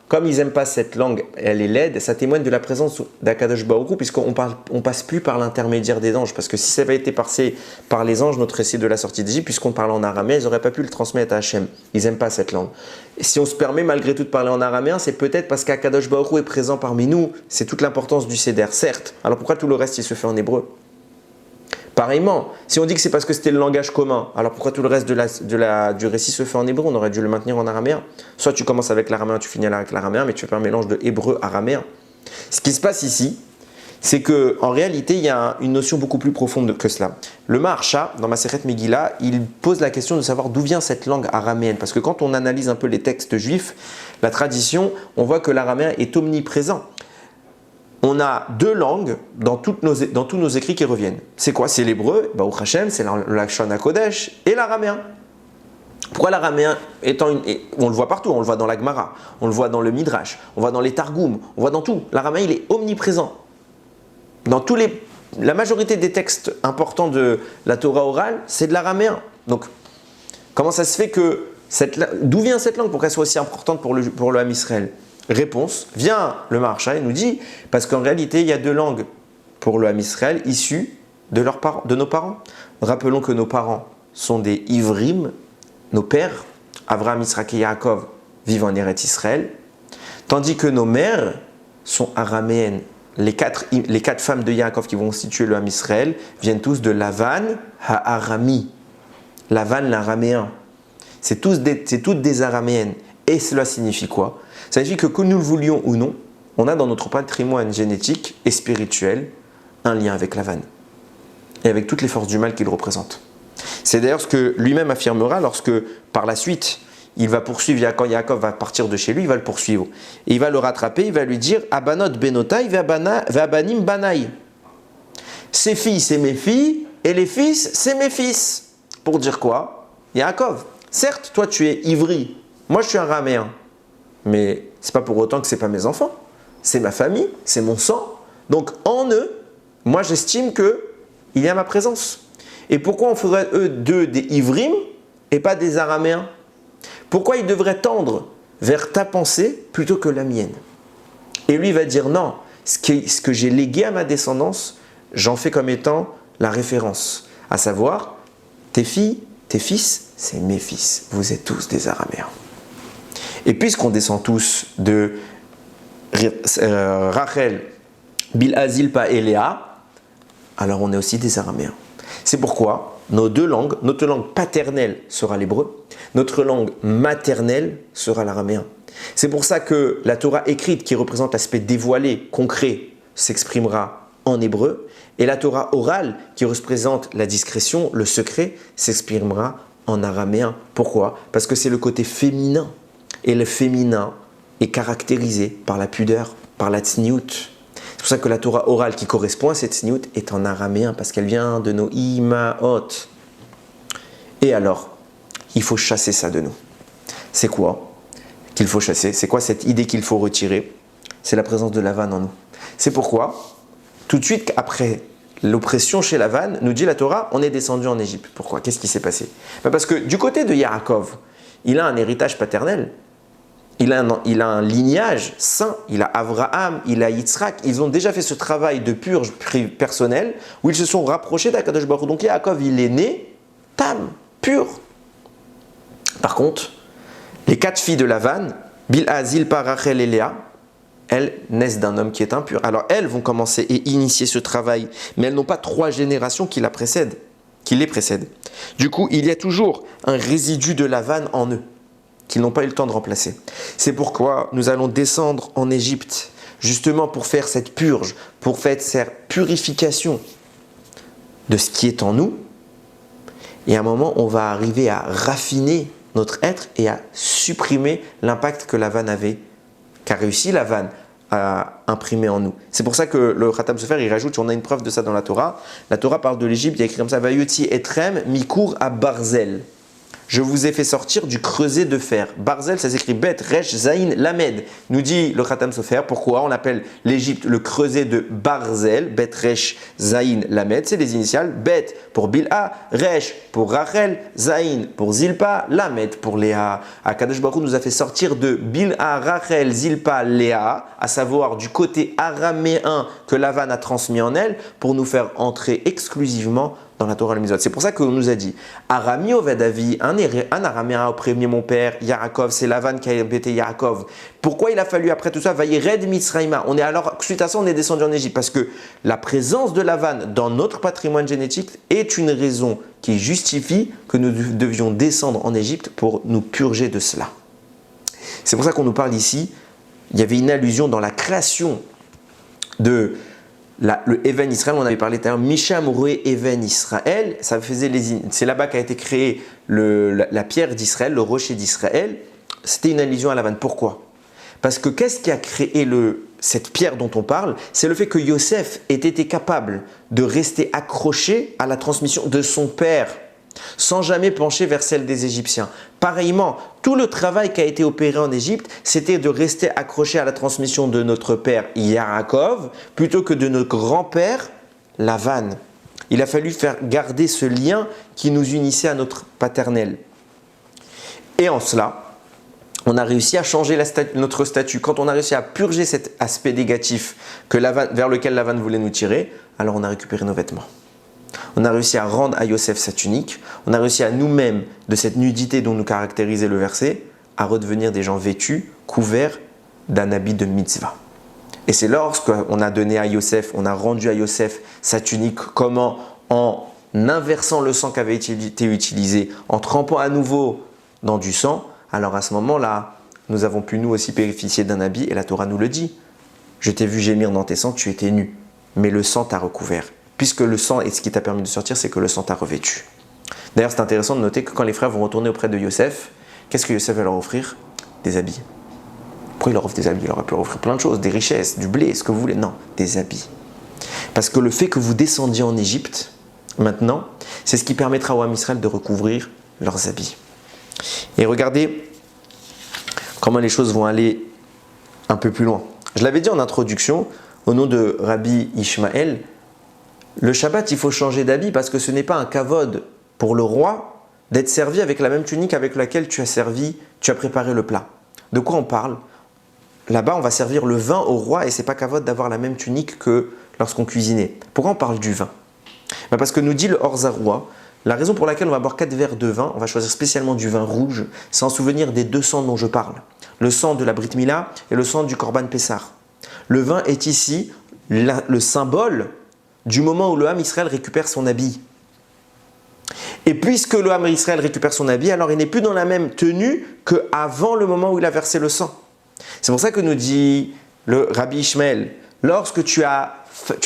comme ils n'aiment pas cette langue, elle est laide, ça témoigne de la présence d'Akadosh Baruch Hu, puisqu'on passe plus par l'intermédiaire des anges. Parce que si ça avait été passé par les anges, notre récit de la sortie d'Égypte, puisqu'on parle en araméen, ils n'auraient pas pu le transmettre à Hachem. Ils n'aiment pas cette langue. Et si on se permet malgré tout de parler en araméen, c'est peut-être parce qu'Akadosh Baruch Hu est présent parmi nous. C'est toute l'importance du Seder, certes. Alors pourquoi tout le reste il se fait en hébreu? Pareillement, si on dit que c'est parce que c'était le langage commun, alors pourquoi tout le reste du récit se fait en hébreu? On aurait dû le maintenir en araméen. Soit tu commences avec l'araméen, tu finis avec l'araméen, mais tu fais un mélange de hébreu-araméen. Ce qui se passe ici, c'est qu'en réalité, il y a une notion beaucoup plus profonde que cela. Le Maharsha, dans Masechet Megillah, il pose la question de savoir d'où vient cette langue araméenne. Parce que quand on analyse un peu les textes juifs, la tradition, on voit que l'araméen est omniprésent. On a deux langues dans tous nos écrits qui reviennent. C'est quoi? C'est l'hébreu, Baruch Hashem, c'est la Shon HaKodesh, et l'araméen. Pourquoi l'araméen on le voit partout, on le voit dans la Gemara, on le voit dans le Midrash, on le voit dans les Targum, on le voit dans tout. L'araméen, il est omniprésent. Dans tous les la majorité des textes importants de la Torah orale, c'est de l'araméen. Donc, comment ça se fait que d'où vient cette langue pour qu'elle soit aussi importante pour le Ham Israël? Réponse, vient le Maharsha et nous dit, parce qu'en réalité, il y a 2 langues pour le Ham Israël issues de nos parents. Rappelons que nos parents sont des Ivrim, nos pères, Avraham, Yitzhak et Yaakov, vivent en Eretz Israël, tandis que nos mères sont araméennes. Les quatre femmes de Yaakov qui vont constituer le Ham Israël viennent tous de Lavan ha-Arami. Lavan l'araméen. C'est toutes des araméennes. Et cela signifie quoi? Ça signifie que nous le voulions ou non, on a dans notre patrimoine génétique et spirituel un lien avec Lavan et avec toutes les forces du mal qu'il représente. C'est d'ailleurs ce que lui-même affirmera lorsque, par la suite, il va poursuivre, quand Yaakov va partir de chez lui, il va le poursuivre. Et il va le rattraper, il va lui dire « Abanot benotai ve'abanim banai ». Ses filles, c'est mes filles, et les fils, c'est mes fils. Pour dire quoi? Yaakov, certes, toi tu es ivri, moi je suis araméen, mais c'est pas pour autant que c'est pas mes enfants. C'est ma famille, c'est mon sang. Donc en eux, moi j'estime qu'il y a ma présence. Et pourquoi on ferait eux deux des ivrim et pas des araméens? Pourquoi ils devraient tendre vers ta pensée plutôt que la mienne? Et lui va dire non, ce que j'ai légué à ma descendance, j'en fais comme étant la référence. À savoir, tes filles, tes fils, c'est mes fils. Vous êtes tous des araméens. Et puisqu'on descend tous de Rachel, Bilha, Zilpa et Léa, alors on est aussi des araméens. C'est pourquoi notre langue paternelle sera l'hébreu, notre langue maternelle sera l'araméen. C'est pour ça que la Torah écrite, qui représente l'aspect dévoilé, concret, s'exprimera en hébreu, et la Torah orale, qui représente la discrétion, le secret, s'exprimera en araméen. Pourquoi? Parce que c'est le côté féminin, et le féminin est caractérisé par la pudeur, par la tsniout. C'est pour ça que la Torah orale qui correspond à cette tsniout est en araméen, parce qu'elle vient de nos imaot. Et alors, il faut chasser ça de nous. C'est quoi qu'il faut chasser? C'est quoi cette idée qu'il faut retirer? C'est la présence de Lavan en nous. C'est pourquoi, tout de suite après l'oppression chez Lavan, nous dit la Torah, on est descendu en Égypte. Pourquoi? Qu'est-ce qui s'est passé? Parce que du côté de Yaakov, il a un héritage paternel. Il a un lignage saint, il a Avraham, il a Yitzhak, ils ont déjà fait ce travail de purge personnel où ils se sont rapprochés d'Akadosh Baruch Hu. Donc Yaakov, il est né tam, pur. Par contre, les 4 filles de Lavan, Bilha, Zilpa, Rachel et Léa, elles naissent d'un homme qui est impur. Alors elles vont commencer et initier ce travail, mais elles n'ont pas 3 générations qui les précèdent. Du coup, il y a toujours un résidu de Lavan en eux, qu'ils n'ont pas eu le temps de remplacer. C'est pourquoi nous allons descendre en Égypte, justement pour faire cette purge, pour faire cette purification de ce qui est en nous. Et à un moment, on va arriver à raffiner notre être et à supprimer l'impact que Lavan avait, qu'a réussi Lavan à imprimer en nous. C'est pour ça que le Khatam Sofer, il rajoute, on a une preuve de ça dans la Torah. La Torah parle de l'Égypte, il y a écrit comme ça, Vayotzi etrem mikur à Barzel. Je vous ai fait sortir du creuset de fer. Barzel, ça s'écrit Bet, Resh, Zayin, Lamed. Nous dit le Khatam Sofer, pourquoi on appelle l'Égypte le creuset de Barzel, Bet, Resh, Zayin, Lamed. C'est les initiales. Bet pour Bilha, Resh pour Rachel, Zayin pour Zilpa, Lamed pour Léa. Akadosh Baruch Hu nous a fait sortir de Bilha, Rachel, Zilpa, Léa, à savoir du côté araméen que Lavan a transmis en elle, pour nous faire entrer exclusivement dans la Torah le. C'est pour ça qu'on nous a dit Arami Ovedavi, un araméen a opprimé mon père, Yaakov, c'est Lavan qui a embêté Yaakov. Pourquoi il a fallu après tout ça Vayered Mitzraïma? On est alors, suite à ça, on est descendu en Égypte parce que la présence de Lavan dans notre patrimoine génétique est une raison qui justifie que nous devions descendre en Égypte pour nous purger de cela. C'est pour ça qu'on nous parle ici, il y avait une allusion dans la création de le Even Israël, on avait parlé tout à l'heure, Misham Roué Even Israël, c'est là-bas qu'a été créée la pierre d'Israël, le rocher d'Israël. C'était une allusion à Lavan. Pourquoi? Parce que qu'est-ce qui a créé cette pierre dont on parle? C'est le fait que Yosef ait été capable de rester accroché à la transmission de son père, sans jamais pencher vers celle des Égyptiens. Pareillement, tout le travail qui a été opéré en Égypte, c'était de rester accroché à la transmission de notre père Yaakov, plutôt que de notre grand-père Lavan. Il a fallu faire garder ce lien qui nous unissait à notre paternel. Et en cela, on a réussi à changer notre statut. Quand on a réussi à purger cet aspect négatif vers lequel Lavan voulait nous tirer, alors on a récupéré nos vêtements. On a réussi à rendre à Yosef sa tunique. On a réussi à nous-mêmes, de cette nudité dont nous caractérisait le verset, à redevenir des gens vêtus, couverts d'un habit de mitzvah. Et c'est lorsqu'on a donné à Yosef, on a rendu à Yosef sa tunique, comment? En inversant le sang qui avait été utilisé, en trempant à nouveau dans du sang. Alors à ce moment-là, nous avons pu nous aussi bénéficier d'un habit, et la Torah nous le dit. Je t'ai vu gémir dans tes sangs, tu étais nu, mais le sang t'a recouvert. Puisque le sang, et ce qui t'a permis de sortir, c'est que le sang t'a revêtu. D'ailleurs, c'est intéressant de noter que quand les frères vont retourner auprès de Yosef, qu'est-ce que Yosef va leur offrir? Des habits. Pourquoi il leur offre des habits? Il aurait pu leur offrir plein de choses, des richesses, du blé, ce que vous voulez. Non, des habits. Parce que le fait que vous descendiez en Égypte, maintenant, c'est ce qui permettra aux Ham Israël de recouvrir leurs habits. Et regardez comment les choses vont aller un peu plus loin. Je l'avais dit en introduction, au nom de Rabbi Ishmael, le Shabbat, il faut changer d'habit parce que ce n'est pas un kavod pour le roi d'être servi avec la même tunique avec laquelle tu as préparé le plat. De quoi on parle? Là-bas, on va servir le vin au roi et c'est pas kavod d'avoir la même tunique que lorsqu'on cuisinait. Pourquoi on parle du vin? Parce que nous dit le Or Zaroua, la raison pour laquelle on va boire 4 verres de vin, on va choisir spécialement du vin rouge, c'est en souvenir des 2 sangs dont je parle. Le sang de la Brit Mila et le sang du Korban Pessar. Le vin est ici le symbole du moment où le Ham Israël récupère son habit. Et puisque le Ham Israël récupère son habit, alors il n'est plus dans la même tenue qu'avant le moment où il a versé le sang. C'est pour ça que nous dit le Rabbi Ishmael, lorsque tu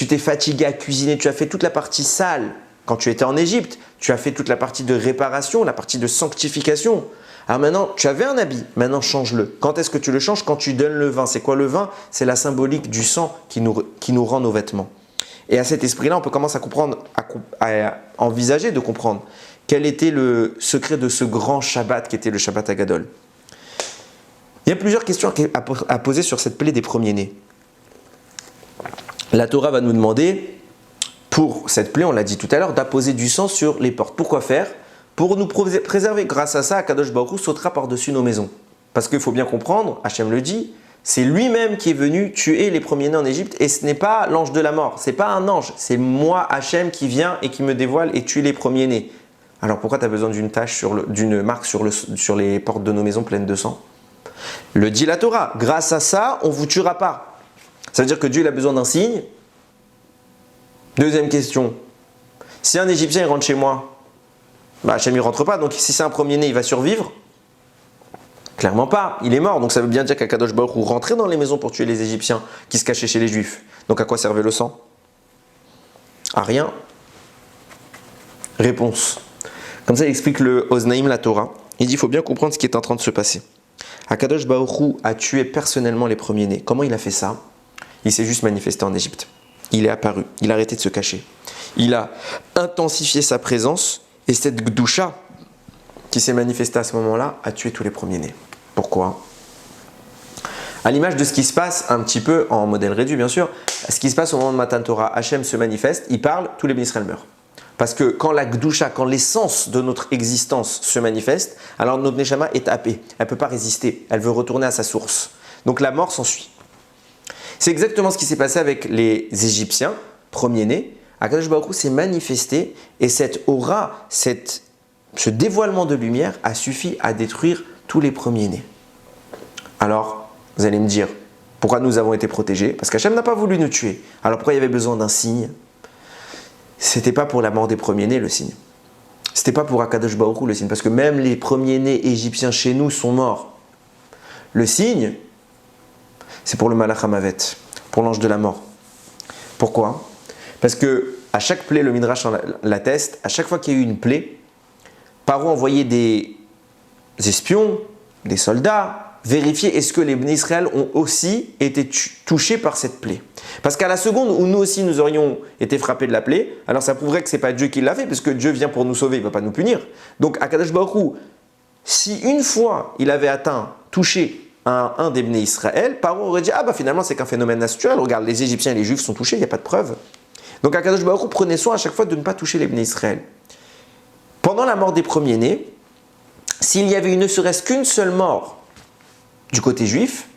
t'es fatigué à cuisiner, tu as fait toute la partie sale, quand tu étais en Égypte, tu as fait toute la partie de réparation, la partie de sanctification. Alors maintenant, tu avais un habit, maintenant change-le. Quand est-ce que tu le changes? Quand tu donnes le vin. C'est quoi le vin? C'est la symbolique du sang qui nous rend nos vêtements. Et à cet esprit-là, on peut commencer à comprendre, à envisager de comprendre quel était le secret de ce grand Shabbat qui était le Shabbat Agadol. Il y a plusieurs questions à poser sur cette plaie des premiers-nés. La Torah va nous demander, pour cette plaie, on l'a dit tout à l'heure, d'apposer du sang sur les portes. Pourquoi faire? Pour nous préserver. Grâce à ça, Akadosh Baruch Hu sautera par-dessus nos maisons. Parce qu'il faut bien comprendre, Hachem le dit, c'est lui-même qui est venu tuer les premiers-nés en Égypte et ce n'est pas l'ange de la mort, ce n'est pas un ange, c'est moi Hachem qui vient et qui me dévoile et tue les premiers-nés. Alors pourquoi tu as besoin d'une marque sur les portes de nos maisons pleines de sang? Le dit la Torah, grâce à ça, on ne vous tuera pas. Ça veut dire que Dieu il a besoin d'un signe. Deuxième question, si un Égyptien il rentre chez moi, Hachem ne rentre pas, donc si c'est un premier-né, il va survivre? Clairement pas, il est mort. Donc ça veut bien dire qu'Akadosh Baruch Hu rentrait dans les maisons pour tuer les Égyptiens qui se cachaient chez les Juifs. Donc à quoi servait le sang? À rien. Réponse. Comme ça, il explique le Oznaïm, la Torah. Il dit, il faut bien comprendre ce qui est en train de se passer. Akadosh Baruch Hu a tué personnellement les premiers-nés. Comment il a fait ça? Il s'est juste manifesté en Égypte. Il est apparu. Il a arrêté de se cacher. Il a intensifié sa présence et cette Gdusha qui s'est manifestée à ce moment-là a tué tous les premiers-nés. Pourquoi? À l'image de ce qui se passe un petit peu en modèle réduit, bien sûr, ce qui se passe au moment de Matan Torah, Hachem se manifeste, il parle, tous les Bnei Israël meurent. Parce que quand la Gdusha, quand l'essence de notre existence se manifeste, alors notre Neshama est happée. Elle ne peut pas résister. Elle veut retourner à sa source. Donc la mort s'ensuit. C'est exactement ce qui s'est passé avec les Égyptiens, premiers-nés. Akadosh Baruch Hu s'est manifesté et cette aura, ce dévoilement de lumière a suffi à détruire tous les premiers-nés. Alors, vous allez me dire, pourquoi nous avons été protégés? Parce qu'Hachem n'a pas voulu nous tuer. Alors pourquoi il y avait besoin d'un signe? C'était pas pour la mort des premiers-nés le signe. C'était pas pour Akadosh Baruch Hu le signe. Parce que même les premiers-nés égyptiens chez nous sont morts. Le signe, c'est pour le Malach Hamavet, pour l'ange de la mort. Pourquoi? Parce que à chaque plaie, le Midrash l'atteste, à chaque fois qu'il y a eu une plaie, Paro envoyait des espions, des soldats, vérifier est-ce que les Bnei Israël ont aussi été touchés par cette plaie. Parce qu'à la seconde où nous aussi nous aurions été frappés de la plaie, alors ça prouverait que ce n'est pas Dieu qui l'a fait, parce que Dieu vient pour nous sauver, il ne va pas nous punir. Donc Akadosh Baruch Hu, si une fois il avait touché un des Bnei Israël, Paro aurait dit, ah bah finalement c'est qu'un phénomène naturel, regarde les Égyptiens et les Juifs sont touchés, il n'y a pas de preuve. Donc Akadosh Baruch Hu prenait soin à chaque fois de ne pas toucher les Bnei Israël. Pendant la mort des premiers-nés, s'il y avait ne serait-ce qu'une seule mort du côté juif,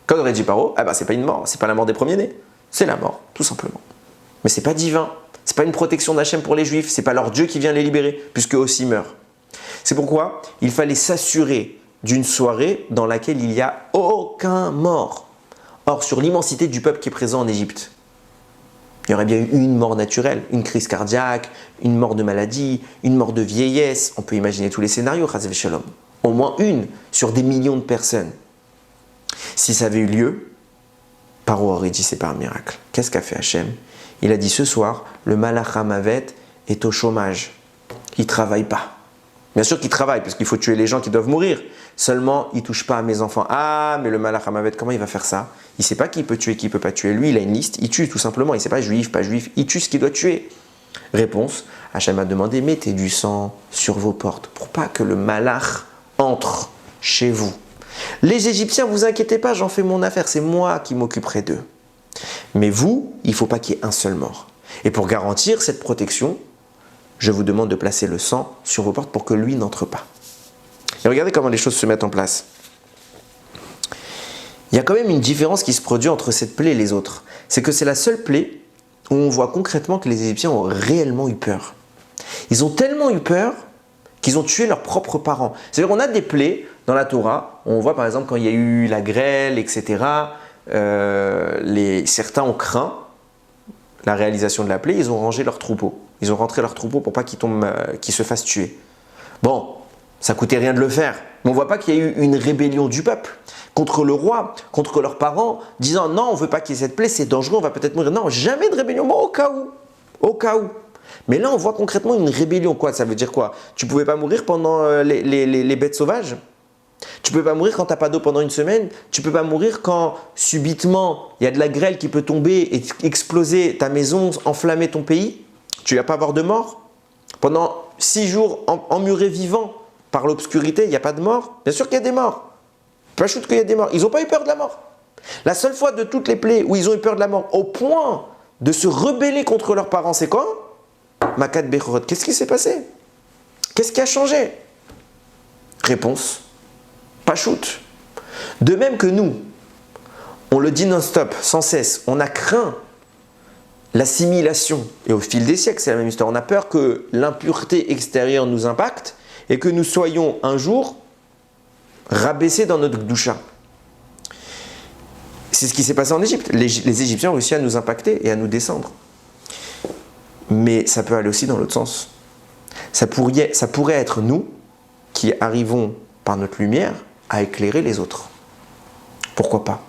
comme aurait dit Paro, c'est pas une mort, c'est pas la mort des premiers-nés, c'est la mort, tout simplement. Mais c'est pas divin, c'est pas une protection d'Hachem pour les juifs, c'est pas leur Dieu qui vient les libérer, puisque aussi meurent. C'est pourquoi il fallait s'assurer d'une soirée dans laquelle il n'y a aucun mort. Or, sur l'immensité du peuple qui est présent en Égypte, il y aurait bien eu une mort naturelle, une crise cardiaque, une mort de maladie, une mort de vieillesse. On peut imaginer tous les scénarios, Chas v'Shalom. Au moins une sur des millions de personnes. Si ça avait eu lieu, Paro aurait dit c'est pas un miracle. Qu'est-ce qu'a fait Hachem? Il a dit ce soir, le Malach Hamavet est au chômage. Il ne travaille pas. Bien sûr qu'il travaille, parce qu'il faut tuer les gens qui doivent mourir. Seulement, il ne touche pas à mes enfants. Ah, mais le Malach Hamavet, comment il va faire ça? Il ne sait pas qui peut tuer, qui ne peut pas tuer. Lui, il a une liste, il tue tout simplement. Il ne sait pas juif, pas juif. Il tue ce qu'il doit tuer. Réponse, Hachem a demandé, mettez du sang sur vos portes pour pas que le Malach entre chez vous. Les Égyptiens, vous inquiétez pas, j'en fais mon affaire. C'est moi qui m'occuperai d'eux. Mais vous, il ne faut pas qu'il y ait un seul mort. Et pour garantir cette protection, je vous demande de placer le sang sur vos portes pour que lui n'entre pas. Et regardez comment les choses se mettent en place. Il y a quand même une différence qui se produit entre cette plaie et les autres. C'est que c'est la seule plaie où on voit concrètement que les Égyptiens ont réellement eu peur. Ils ont tellement eu peur qu'ils ont tué leurs propres parents. C'est-à-dire qu'on a des plaies dans la Torah, on voit par exemple quand il y a eu la grêle, etc., certains ont craint la réalisation de la plaie, ils ont rangé leurs troupeaux. Ils ont rentré leurs troupeaux pour pas qu'ils se fassent tuer. Bon, ça coûtait rien de le faire. Mais on voit pas qu'il y a eu une rébellion du peuple contre le roi, contre leurs parents, disant non, on veut pas qu'il y ait cette plaie, c'est dangereux, on va peut-être mourir. Non, jamais de rébellion, mais au cas où. Au cas où. Mais là, on voit concrètement une rébellion. Quoi, ça veut dire quoi? Tu pouvais pas mourir pendant les bêtes sauvages? Tu peux pas mourir quand tu n'as pas d'eau pendant une semaine. Tu peux pas mourir quand subitement il y a de la grêle qui peut tomber et exploser ta maison, enflammer ton pays. Tu vas pas avoir de mort. Pendant 6 jours emmurés vivants par l'obscurité, il n'y a pas de mort. Bien sûr qu'il y a des morts. Pas chute qu'il y a des morts. Ils n'ont pas eu peur de la mort. La seule fois de toutes les plaies où ils ont eu peur de la mort au point de se rebeller contre leurs parents, c'est quoi? Makat Bechorot. Qu'est-ce qui s'est passé? Qu'est-ce qui a changé? Réponse. Pas shoot. De même que nous, on le dit non-stop, sans cesse, on a craint l'assimilation. Et au fil des siècles, c'est la même histoire. On a peur que l'impureté extérieure nous impacte et que nous soyons un jour rabaissés dans notre doucha. C'est ce qui s'est passé en Égypte. Les Égyptiens ont réussi à nous impacter et à nous descendre. Mais ça peut aller aussi dans l'autre sens. Ça pourrait être nous qui arrivons par notre lumière à éclairer les autres. Pourquoi pas?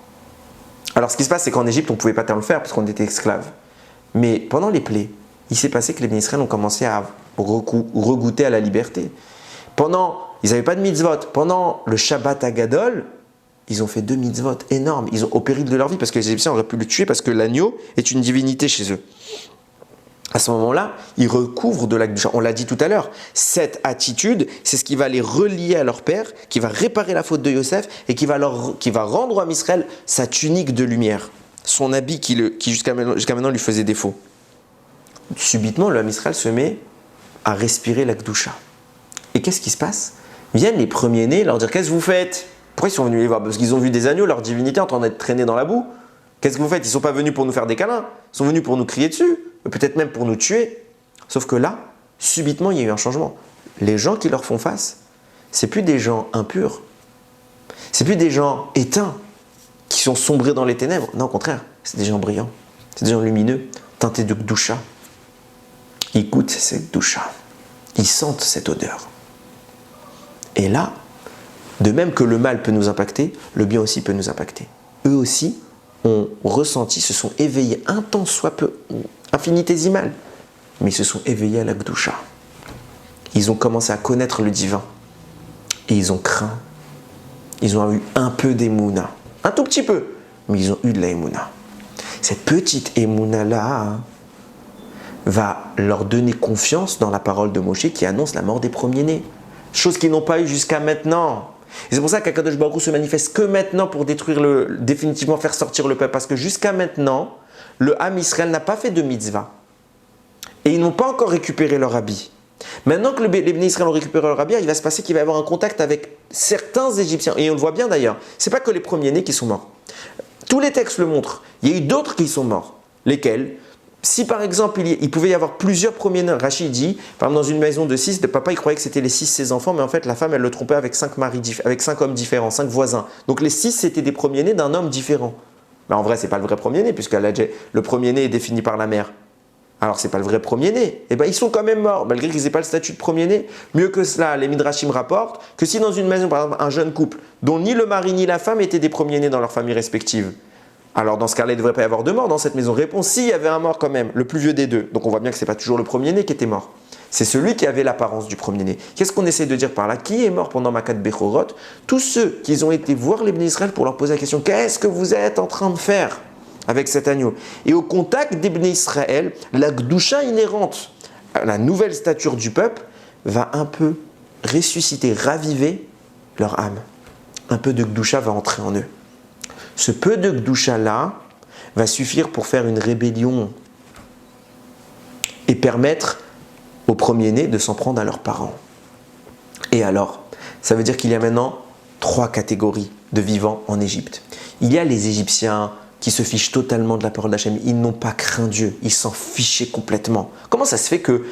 Alors ce qui se passe, c'est qu'en Égypte, on ne pouvait pas tant le faire parce qu'on était esclaves. Mais pendant les plaies, il s'est passé que les Israël ont commencé à regoûter à la liberté. Ils n'avaient pas de mitzvot. Pendant le Shabbat Agadol, ils ont fait 2 mitzvot énormes. Ils ont au péril de leur vie parce que les Égyptiens auraient pu le tuer parce que l'agneau est une divinité chez eux. À ce moment-là, ils recouvrent de l'acte du chant. On l'a dit tout à l'heure, cette attitude, c'est ce qui va les relier à leur père, qui va réparer la faute de Yosef et qui va rendre à Israël sa tunique de lumière, son habit qui jusqu'à maintenant lui faisait défaut. Subitement, le Israël se met à respirer la Gdusha. Et qu'est-ce qui se passe? Viennent les premiers-nés leur dire: qu'est-ce que vous faites? Pourquoi ils sont venus les voir? Parce qu'ils ont vu des agneaux, leur divinité en train d'être traînée dans la boue. Qu'est-ce que vous faites? Ils ne sont pas venus pour nous faire des câlins, ils sont venus pour nous crier dessus, peut-être même pour nous tuer. Sauf que là, subitement, il y a eu un changement. Les gens qui leur font face, c'est plus des gens impurs, c'est plus des gens éteints, qui sont sombrés dans les ténèbres. Non, au contraire, c'est des gens brillants, c'est des gens lumineux, teintés de Gdusha. Ils goûtent cette Gdusha, ils sentent cette odeur. Et là, de même que le mal peut nous impacter, le bien aussi peut nous impacter. Eux aussi ont ressenti, se sont éveillés un tant soit peu, infinitésimal, mais ils se sont éveillés à la Gdusha. Ils ont commencé à connaître le divin et ils ont craint. Ils ont eu un peu d'émouna, un tout petit peu, mais ils ont eu de la émouna. Cette petite émouna-là va leur donner confiance dans la parole de Moshe qui annonce la mort des premiers-nés, chose qu'ils n'ont pas eu jusqu'à maintenant. Et c'est pour ça qu'Akadosh Baruch Hu se manifeste que maintenant pour définitivement faire sortir le peuple. Parce que jusqu'à maintenant, le Ham Israël n'a pas fait de mitzvah. et ils n'ont pas encore récupéré leur habit. Maintenant que les Bnei Israël ont récupéré leur habit, il va se passer qu'il va y avoir un contact avec certains Égyptiens. Et on le voit bien d'ailleurs. Ce n'est pas que les premiers-nés qui sont morts. Tous les textes le montrent. Il y a eu d'autres qui sont morts. Lesquels? Si par exemple, il pouvait y avoir plusieurs premiers-nés, Rachid dit, par exemple dans une maison de 6, le papa il croyait que c'était les 6 ses enfants, mais en fait la femme elle le trompait avec 5 hommes différents, 5 voisins. Donc les 6 c'était des premiers-nés d'un homme différent. Mais en vrai, ce n'est pas le vrai premier-né, puisque le premier-né est défini par la mère. Alors, ce n'est pas le vrai premier-né. Eh bien, ils sont quand même morts, malgré qu'ils n'aient pas le statut de premier-né. Mieux que cela, les Midrashim rapportent que si dans une maison, par exemple, un jeune couple, dont ni le mari ni la femme étaient des premiers-nés dans leur famille respective, alors dans ce cas-là, il ne devrait pas y avoir de mort dans cette maison. Réponse, si, il y avait un mort quand même, le plus vieux des deux. Donc on voit bien que ce n'est pas toujours le premier-né qui était mort. C'est celui qui avait l'apparence du premier-né. Qu'est-ce qu'on essaie de dire par là? Qui est mort pendant Makat Bechorot? Tous ceux qui ont été voir les Bnei Israël pour leur poser la question, qu'est-ce que vous êtes en train de faire avec cet agneau? Et au contact des Bnei Israël, la Gdusha inhérente à la nouvelle stature du peuple va un peu ressusciter, raviver leur âme. Un peu de Gdusha va entrer en eux. Ce peu de Gdusha-là va suffire pour faire une rébellion et permettre aux premiers-nés de s'en prendre à leurs parents. Et alors, ça veut dire qu'il y a maintenant 3 catégories de vivants en Égypte. Il y a les Égyptiens qui se fichent totalement de la parole d'Hachem. Ils n'ont pas craint Dieu, ils s'en fichaient complètement. Comment ça se fait que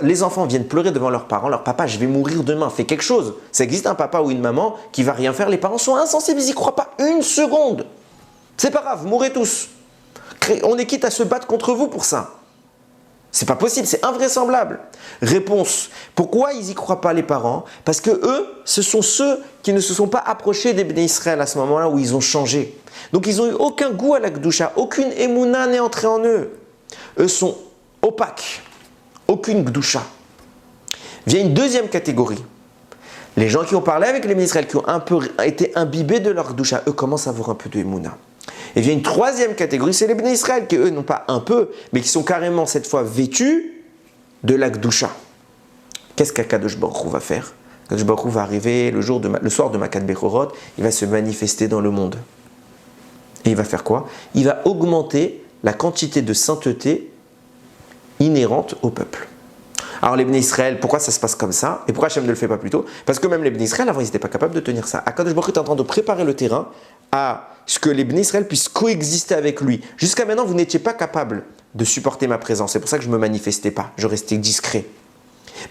les enfants viennent pleurer devant leurs parents, leur papa, je vais mourir demain, fais quelque chose. Ça existe un papa ou une maman qui va rien faire, les parents sont insensibles, ils n'y croient pas une seconde. C'est pas grave, mourrez tous. On est quitte à se battre contre vous pour ça. C'est pas possible, c'est invraisemblable. Réponse, pourquoi ils n'y croient pas les parents? Parce que eux, ce sont ceux qui ne se sont pas approchés des Bnei Israël à ce moment-là où ils ont changé. Donc ils n'ont eu aucun goût à la Gdusha, aucune émouna n'est entrée en eux. Eux sont opaques, aucune Gdusha. Vient une deuxième catégorie. Les gens qui ont parlé avec les Bnei Israël, qui ont un peu été imbibés de leur Gdusha, eux commencent à avoir un peu de émouna. Et vient une troisième catégorie, c'est les Bnei Israël, qui eux n'ont pas un peu, mais qui sont carrément cette fois vêtus de la Gdusha. Qu'est-ce qu'Akadosh Baruch Hu va faire? Akadosh Baruch Hu va arriver le soir de Makat Bechorot, il va se manifester dans le monde. Et il va faire quoi? Il va augmenter la quantité de sainteté inhérente au peuple. Alors les Bnei Israël, pourquoi ça se passe comme ça? Et pourquoi Hachem ne le fait pas plus tôt? Parce que même les Bnei Israël, avant, ils n'étaient pas capables de tenir ça. Akadosh Baruch Hu est en train de préparer le terrain à ce que les Bnei Israël puissent coexister avec lui. Jusqu'à maintenant, vous n'étiez pas capable de supporter ma présence. C'est pour ça que je ne me manifestais pas. Je restais discret.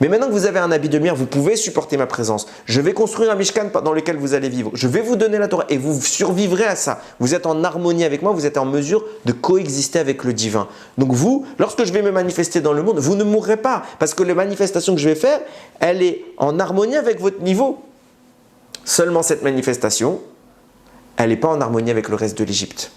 Mais maintenant que vous avez un habit de lumière, vous pouvez supporter ma présence. Je vais construire un Mishkan dans lequel vous allez vivre. Je vais vous donner la Torah et vous survivrez à ça. Vous êtes en harmonie avec moi, vous êtes en mesure de coexister avec le divin. Donc vous, lorsque je vais me manifester dans le monde, vous ne mourrez pas. Parce que la manifestation que je vais faire, elle est en harmonie avec votre niveau. Seulement cette manifestation, elle n'est pas en harmonie avec le reste de l'Égypte.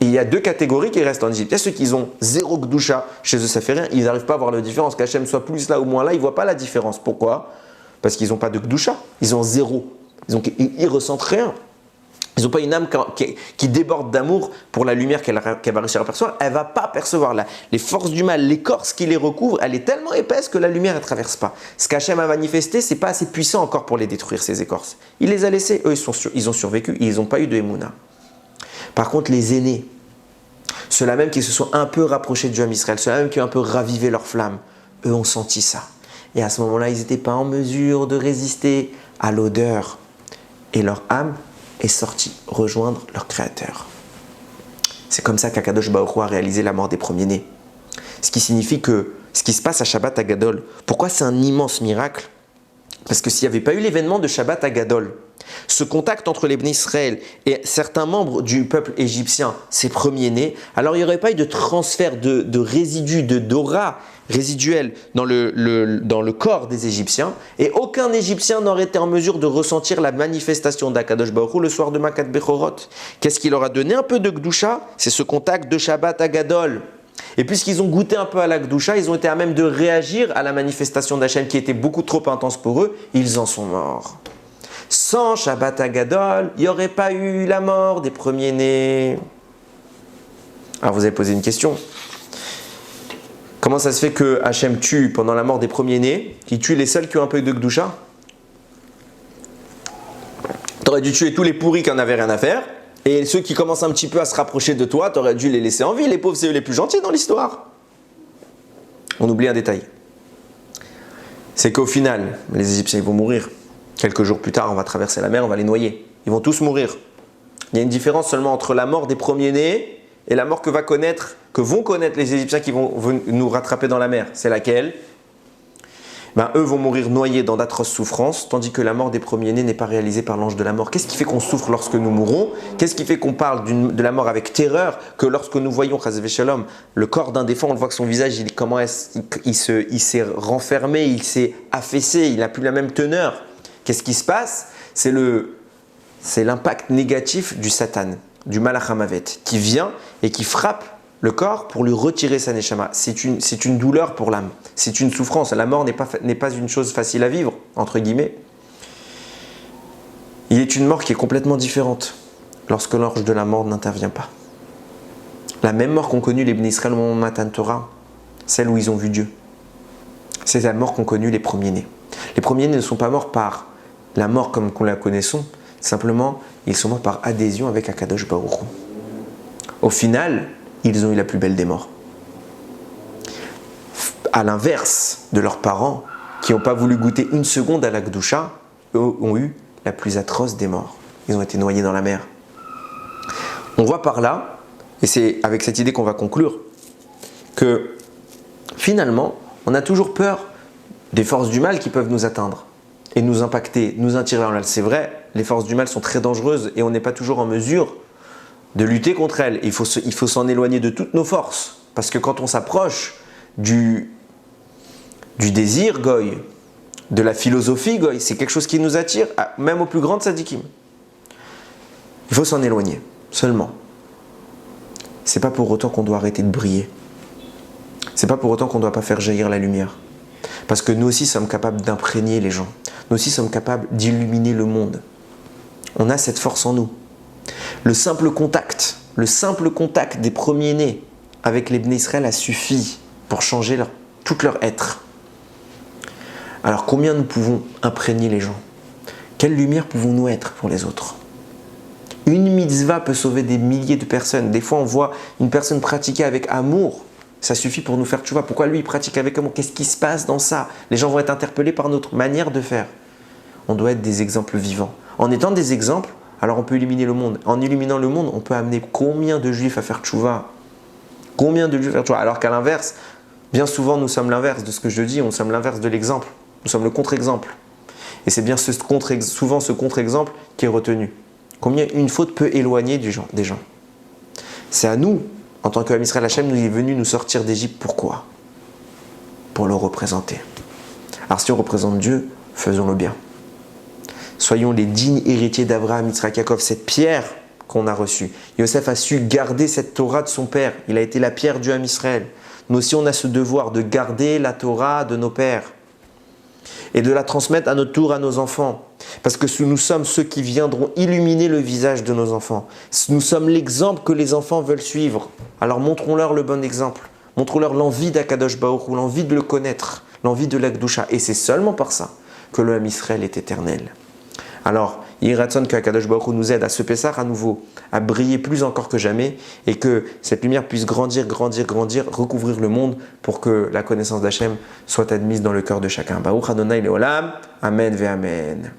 Et il y a 2 catégories qui restent en Égypte. Il y a ceux qui ont 0 Gdusha, chez eux ça fait rien, ils n'arrivent pas à voir la différence, qu'Hachem soit plus là ou moins là, ils ne voient pas la différence. Pourquoi? Parce qu'ils n'ont pas de Gdusha, ils ont 0. Ils ressentent rien. Ils n'ont pas une âme qui déborde d'amour pour la lumière qu'elle va réussir à percevoir. Elle ne va pas percevoir les forces du mal, l'écorce qui les recouvre, elle est tellement épaisse que la lumière ne traverse pas. Ce qu'Hachem a manifesté, ce n'est pas assez puissant encore pour les détruire, ces écorces. Il les a laissés, eux ils ont survécu, ils n'ont pas eu de Emouna. Par contre, les aînés, ceux-là même qui se sont un peu rapprochés de Dieu à Israël, ceux-là même qui ont un peu ravivé leur flamme, eux ont senti ça. Et à ce moment-là, ils n'étaient pas en mesure de résister à l'odeur. Et leur âme est sortie rejoindre leur Créateur. C'est comme ça qu'Akadosh Baruch Hu a réalisé la mort des premiers-nés. Ce qui signifie que ce qui se passe à Shabbat Hagadol, pourquoi c'est un immense miracle? Parce que s'il n'y avait pas eu l'événement de Shabbat Hagadol, ce contact entre les Bnei Israël et certains membres du peuple égyptien, ces premiers-nés, alors il n'y aurait pas eu de transfert de résidus, d'aura résiduel dans le corps des Égyptiens, et aucun Égyptien n'aurait été en mesure de ressentir la manifestation d'Akadosh Baruch Hu le soir de Makat Bechorot. Qu'est-ce qui leur a donné un peu de Gdusha? C'est ce contact de Shabbat Hagadol. Et puisqu'ils ont goûté un peu à la Gdusha, ils ont été à même de réagir à la manifestation d'Hachem qui était beaucoup trop intense pour eux, ils en sont morts. Sans Shabbat Hagadol, il n'y aurait pas eu la mort des premiers-nés. Alors vous avez posé une question. Comment ça se fait que Hachem tue pendant la mort des premiers-nés, qui tue les seuls qui ont un peu de Gdusha? Tu aurais dû tuer tous les pourris qui n'en avaient rien à faire, et ceux qui commencent un petit peu à se rapprocher de toi, tu aurais dû les laisser en vie. Les pauvres, c'est eux les plus gentils dans l'histoire. On oublie un détail. C'est qu'au final, les Égyptiens ils vont mourir. Quelques jours plus tard, on va traverser la mer, on va les noyer. Ils vont tous mourir. Il y a une différence seulement entre la mort des premiers-nés et la mort que vont connaître les Égyptiens qui vont nous rattraper dans la mer. C'est laquelle? Eux vont mourir noyés dans d'atroces souffrances, tandis que la mort des premiers-nés n'est pas réalisée par l'ange de la mort. Qu'est-ce qui fait qu'on souffre lorsque nous mourons? Qu'est-ce qui fait qu'on parle de la mort avec terreur? Que lorsque nous voyons, chas v'shalom, le corps d'un défunt, on voit que son visage, il s'est renfermé, il s'est affaissé, il n'a plus la même teneur. Qu'est-ce qui se passe? C'est l'impact négatif du Satan, du Malach HaMavet, qui vient et qui frappe le corps pour lui retirer sa neshama. C'est une douleur pour l'âme, c'est une souffrance. La mort n'est pas une chose facile à vivre, entre guillemets. Il est une mort qui est complètement différente lorsque l'ange de la mort n'intervient pas. La même mort qu'ont connue les Bnei Israël au moment de Matan Torah, celle où ils ont vu Dieu. C'est la mort qu'ont connue les premiers-nés. Les premiers-nés ne sont pas morts par la mort comme qu'on la connaissons, simplement ils sont morts par adhésion avec Akadosh Baruch Hu. Au final, ils ont eu la plus belle des morts. À l'inverse de leurs parents, qui n'ont pas voulu goûter une seconde à la Gdusha, eux ont eu la plus atroce des morts. Ils ont été noyés dans la mer. On voit par là, et c'est avec cette idée qu'on va conclure, que finalement, on a toujours peur des forces du mal qui peuvent nous atteindre et nous impacter, nous attirer en l'aile. C'est vrai, les forces du mal sont très dangereuses et on n'est pas toujours en mesure de lutter contre elles. Il faut s'en éloigner de toutes nos forces. Parce que quand on s'approche du désir, goy, de la philosophie, goy, c'est quelque chose qui nous attire, même aux plus grandes sadikim. Il faut s'en éloigner, seulement. C'est pas pour autant qu'on doit arrêter de briller. C'est pas pour autant qu'on ne doit pas faire jaillir la lumière. Parce que nous aussi sommes capables d'imprégner les gens. Nous aussi sommes capables d'illuminer le monde. On a cette force en nous. Le simple contact des premiers-nés avec les Bnei Israël a suffi pour changer tout leur être. Alors combien nous pouvons imprégner les gens? Quelle lumière pouvons-nous être pour les autres? Une mitzvah peut sauver des milliers de personnes. Des fois on voit une personne pratiquer avec amour. Ça suffit pour nous faire tchouva. Pourquoi lui il pratique avec amour? Qu'est-ce qui se passe dans ça? Les gens vont être interpellés par notre manière de faire. On doit être des exemples vivants. En étant des exemples, alors on peut illuminer le monde. En illuminant le monde, on peut amener combien de juifs à faire tchouva? Combien de juifs à faire tchouva? Alors qu'à l'inverse, bien souvent nous sommes l'inverse de ce que je dis, nous sommes l'inverse de l'exemple. Nous sommes le contre-exemple. Et c'est bien souvent ce contre-exemple qui est retenu. Combien une faute peut éloigner des gens? C'est à nous, en tant qu'Am Israël, Hachem nous est venu nous sortir d'Égypte. Pourquoi? Pour le représenter. Alors si on représente Dieu, faisons-le bien. Soyons les dignes héritiers d'Abraham, Yitzhak, Yaakov, cette pierre qu'on a reçue. Yosef a su garder cette Torah de son père. Il a été la pierre du Ham Israël. Nous aussi, on a ce devoir de garder la Torah de nos pères et de la transmettre à notre tour à nos enfants. Parce que nous sommes ceux qui viendront illuminer le visage de nos enfants. Nous sommes l'exemple que les enfants veulent suivre. Alors montrons-leur le bon exemple. Montrons-leur l'envie d'Akadosh Baruch Hu, l'envie de le connaître, l'envie de l'Akdusha. Et c'est seulement par ça que le Ham Israël est éternel. Alors, il ratsonne que Akadosh Baruch Hu nous aide à se Pessah à nouveau, à briller plus encore que jamais, et que cette lumière puisse grandir, recouvrir le monde pour que la connaissance d'Hachem soit admise dans le cœur de chacun. Baruch Adonai Leolam, Amen ve Amen.